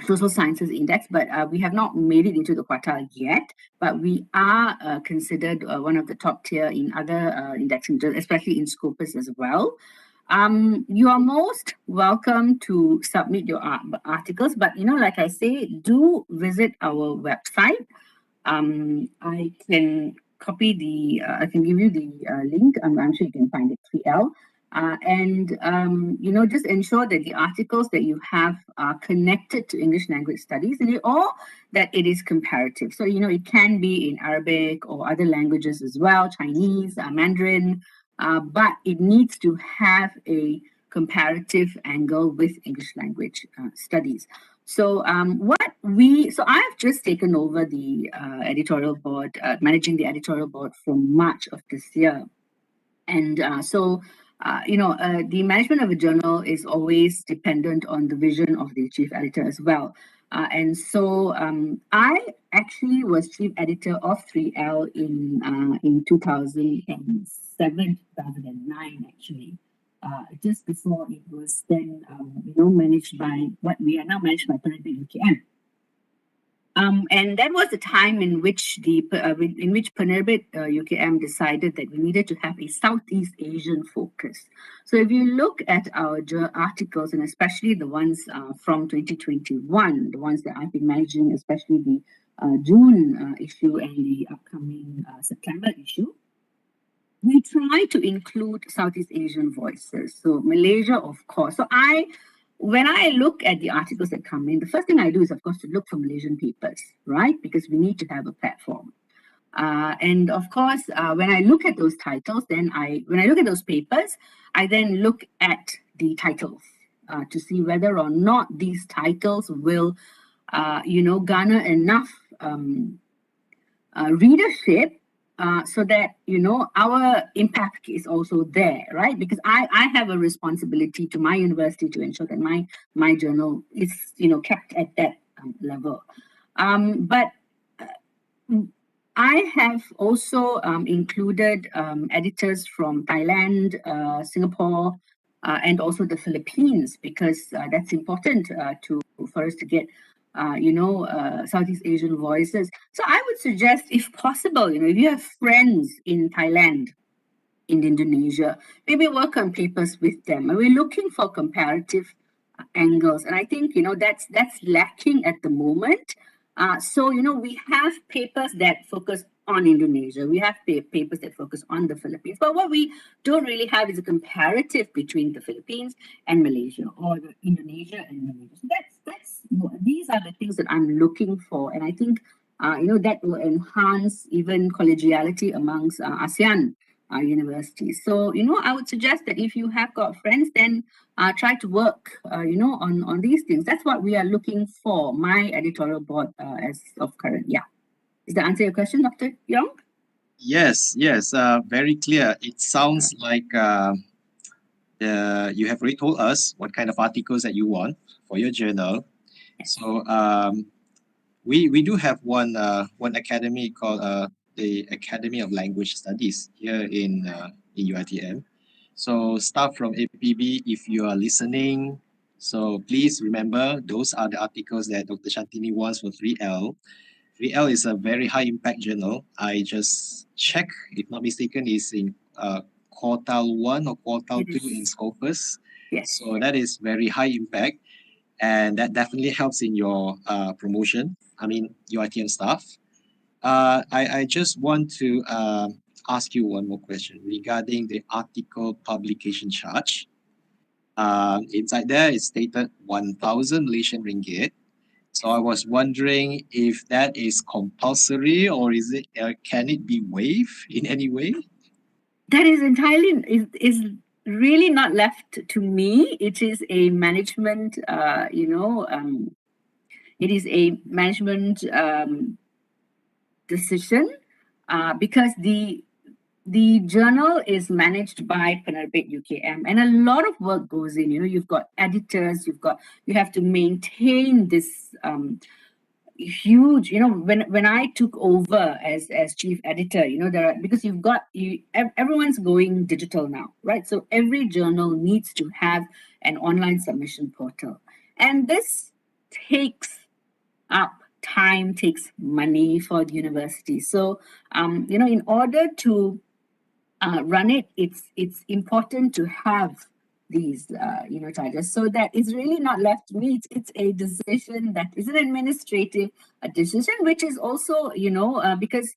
Social Sciences Index, but we have not made it into the quartile yet. But we are considered one of the top tier in other indexing, especially in Scopus as well. You are most welcome to submit your articles, but you know, like I say, do visit our website. I can copy the, I can give you the link. I'm sure you can find it, 3L. You know, just ensure that the articles that you have are connected to English language studies, or that it is comparative. So, you know, it can be in Arabic or other languages as well, Chinese, Mandarin, but it needs to have a comparative angle with English language studies. So so I've just taken over the editorial board, managing the editorial board from March of this year. And you know, the management of a journal is always dependent on the vision of the chief editor as well. And so I actually was chief editor of 3L in 2007, 2009 actually. Just before it was then, you know, managed by what we are now managed by Penyelidik UKM. And that was the time in which Penyelidik UKM decided that we needed to have a Southeast Asian focus. So if you look at our articles, and especially the ones from 2021, the ones that I've been managing, especially the June issue and the upcoming September issue, we try to include Southeast Asian voices. So Malaysia, of course. So when I look at the articles that come in, the first thing I do is, of course, to look for Malaysian papers, right? Because we need to have a platform. And of course, when I look at those titles, when I look at those papers, I then look at the titles to see whether or not these titles will, you know, garner enough readership so that, you know, our impact is also there, right? Because I have a responsibility to my university to ensure that my journal is, you know, kept at that level. But I have also included editors from Thailand, Singapore, and also the Philippines, because that's important for us to get you know, Southeast Asian voices. So I would suggest, if possible, you know, if you have friends in Thailand, in Indonesia, maybe work on papers with them. And we're looking for comparative angles. And I think, you know, that's lacking at the moment. So, you know, we have papers that focus on Indonesia. We have papers that focus on the Philippines. But what we don't really have is a comparative between the Philippines and Malaysia, or Indonesia and Malaysia. So these are the things that I'm looking for. And I think, you know, that will enhance even collegiality amongst ASEAN universities. So, you know, I would suggest that if you have got friends, then try to work, you know, on these things. That's what we are looking for, my editorial board as of current. Yeah. Does that answer your question, Dr. Yong? Yes, very clear. It sounds like you have already told us what kind of articles that you want for your journal. Yes. So we do have one academy called the Academy of Language Studies here in UiTM. So staff from APB, if you are listening, so please remember those are the articles that Dr. Shantini wants for 3L. 3L is a very high impact journal. I just checked, if not mistaken, is in quartile 1 or quartile 2 in Scopus. Yes. So that is very high impact, and that definitely helps in your promotion. I mean, UiTM staff. I just want to ask you one more question regarding the article publication charge. Inside there, it's stated 1,000 Malaysian ringgit. So I was wondering if that is compulsory, or is it can it be waived in any way? That is entirely is really not left to me. It is a management, it is a management decision, because the journal is managed by Penerbit UKM, and a lot of work goes in. You've got editors, you have to maintain this huge. When I took over as chief editor, because everyone's going digital now, right? So every journal needs to have an online submission portal, and this takes up time, takes money for the university. So in order to run it, it's important to have these charges. So that is really not left to me. It's a decision that is an administrative decision, which is also because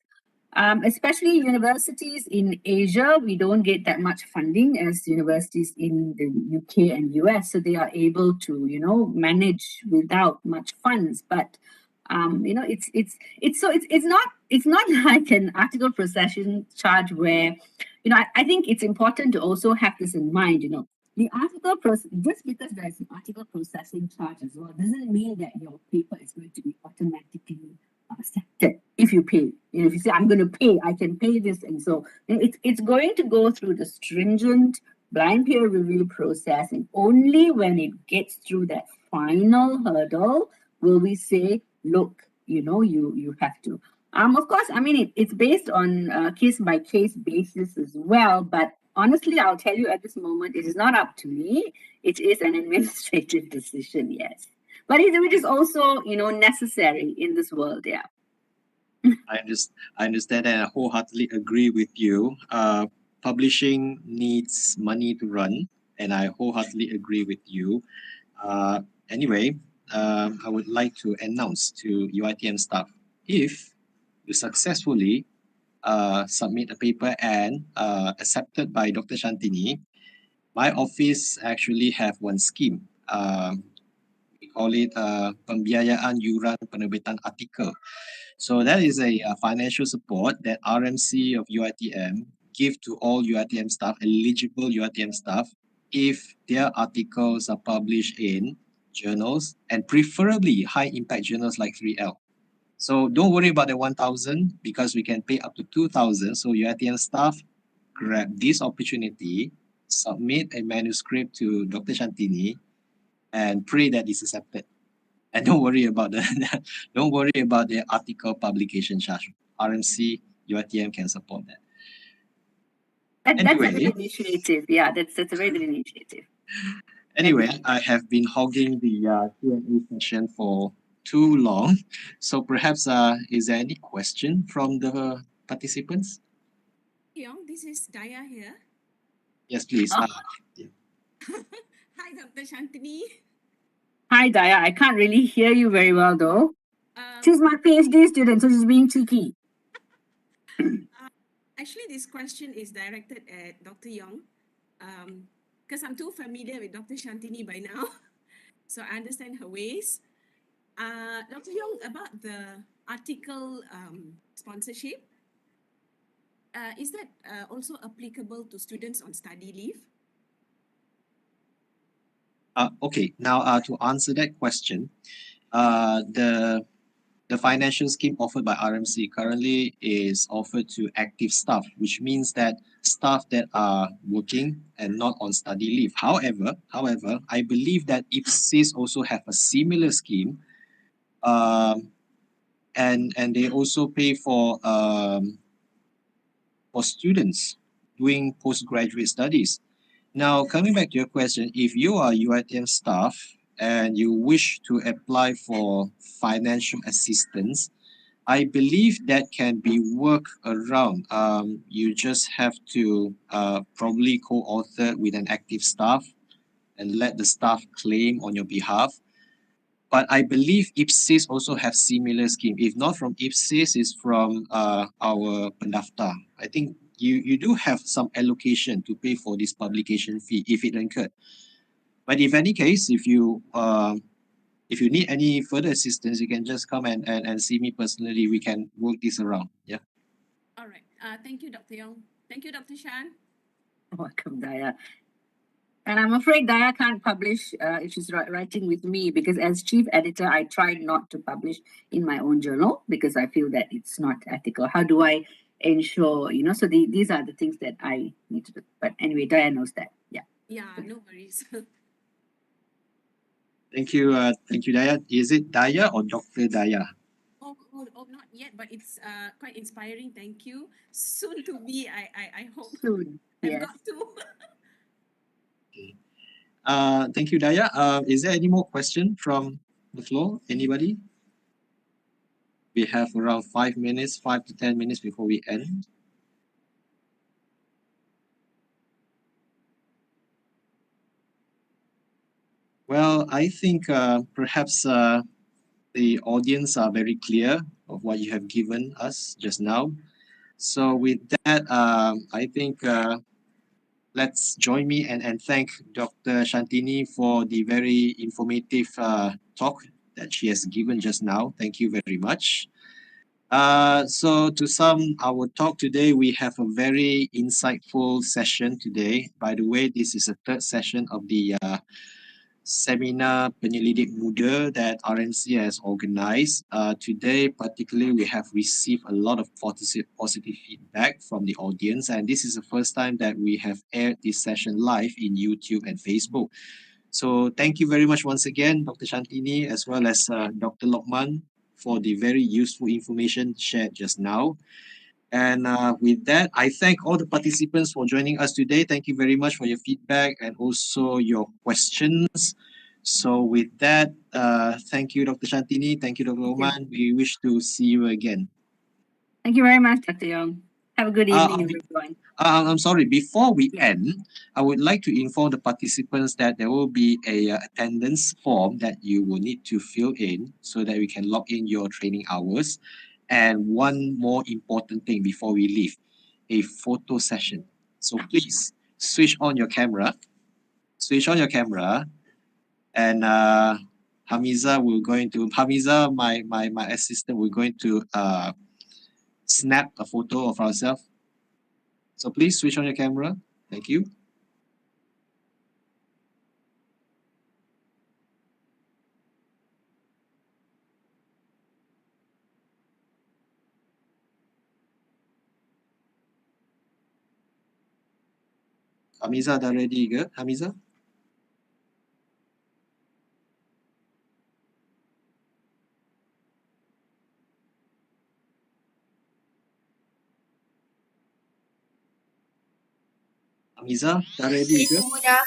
especially universities in Asia, we don't get that much funding as universities in the UK and US, so they are able to manage without much funds. But it's not like an article processing charge where I think it's important to also have this in mind. The article just because there's an article processing charge as well doesn't mean that your paper is going to be automatically accepted if you pay. If you say I'm going to pay, I can pay this, and so it's going to go through the stringent blind peer review process, and only when it gets through that final hurdle will we say, look, you have to. Of course, I mean it's based on case by case basis as well, but honestly, I'll tell you at this moment, it is not up to me. It is an administrative decision, yes. But which is also, necessary in this world, yeah. I understand and I wholeheartedly agree with you. Publishing needs money to run, and I wholeheartedly agree with you. Anyway, I would like to announce to UiTM staff, if you successfully submit a paper and accepted by Dr. Shantini, my office actually have one scheme. We call it Pembiayaan Yuran Penerbitan Artikel. So that is a financial support that RMC of UiTM give to all UiTM staff, eligible UiTM staff, if their articles are published in journals, and preferably high impact journals like 3L. So don't worry about the 1,000 because we can pay up to 2,000. So UiTM staff, grab this opportunity, submit a manuscript to Dr. Shantini, and pray that it's accepted. And don't worry about the article publication charge. RMC, UiTM can support that. That's a good initiative. Yeah, that's a very good initiative. Anyway, I have been hogging the Q&A session for too long. So perhaps, is there any question from the participants? Yong, this is Daya here. Yes, please. Oh. Hi, Dr. Shantini. Hi, Daya. I can't really hear you very well, though. She's my PhD student, so she's being cheeky. Actually, this question is directed at Dr. Yong, because I'm too familiar with Dr. Shantini by now, so I understand her ways. Dr. Yong, about the article sponsorship, is that also applicable to students on study leave? Okay, now to answer that question, the financial scheme offered by RMC currently is offered to active staff, which means that staff that are working and not on study leave. However, I believe that IPSIS also have a similar scheme, and they also pay for students doing postgraduate studies. Now, coming back to your question, if you are UiTM staff and you wish to apply for financial assistance, I believe that can be worked around. You just have to probably co-author with an active staff, and let the staff claim on your behalf. But I believe IPSIS also have similar scheme. If not from IPSIS, it's from our pendaftar. I think you do have some allocation to pay for this publication fee if it incurred. But if any case, if you need any further assistance, you can just come and see me personally. We can work this around. Yeah. All right. Thank you, Dr. Yong. Thank you, Dr. Shan. Welcome, Daya. And I'm afraid Daya can't publish if she's writing with me, because as chief editor, I tried not to publish in my own journal because I feel that it's not ethical. How do I ensure, so these are the things that I need to do. But anyway, Daya knows that. Yeah. Yeah, no worries. Thank you, Daya. Is it Daya or Dr. Daya? Oh, not yet, but it's quite inspiring. Thank you. Soon to be, I hope. Soon. I've Yes. got to. Thank you, Daya. Is there any more question from the floor? Anybody? We have around 5 minutes, 5 to 10 minutes before we end. Well, I think perhaps the audience are very clear of what you have given us just now. So with that, I think let's join me and thank Dr. Shantini for the very informative talk that she has given just now. Thank you very much. So to sum our talk today, we have a very insightful session today. By the way, this is the third session of the seminar Penyelidik Muda that RMC has organized. Today, particularly, we have received a lot of positive feedback from the audience, and this is the first time that we have aired this session live in YouTube and Facebook. So thank you very much once again, Dr. Shantini, as well as Dr. Lokman, for the very useful information shared just now. And with that, I thank all the participants for joining us today. Thank you very much for your feedback and also your questions. So with that, thank you, Dr. Shantini. Thank you, Dr. Lokman. We wish to see you again. Thank you very much, Dr. Yong. Have a good evening, everyone. I'm sorry, before we end, I would like to inform the participants that there will be a attendance form that you will need to fill in so that we can log in your training hours. And one more important thing before we leave, a photo session. So please switch on your camera. And Hamiza, my assistant, we're going to snap a photo of ourselves. So please switch on your camera. Thank you. Hamiza dah ready ke? Hamiza? Hamiza dah ready ke? Mudah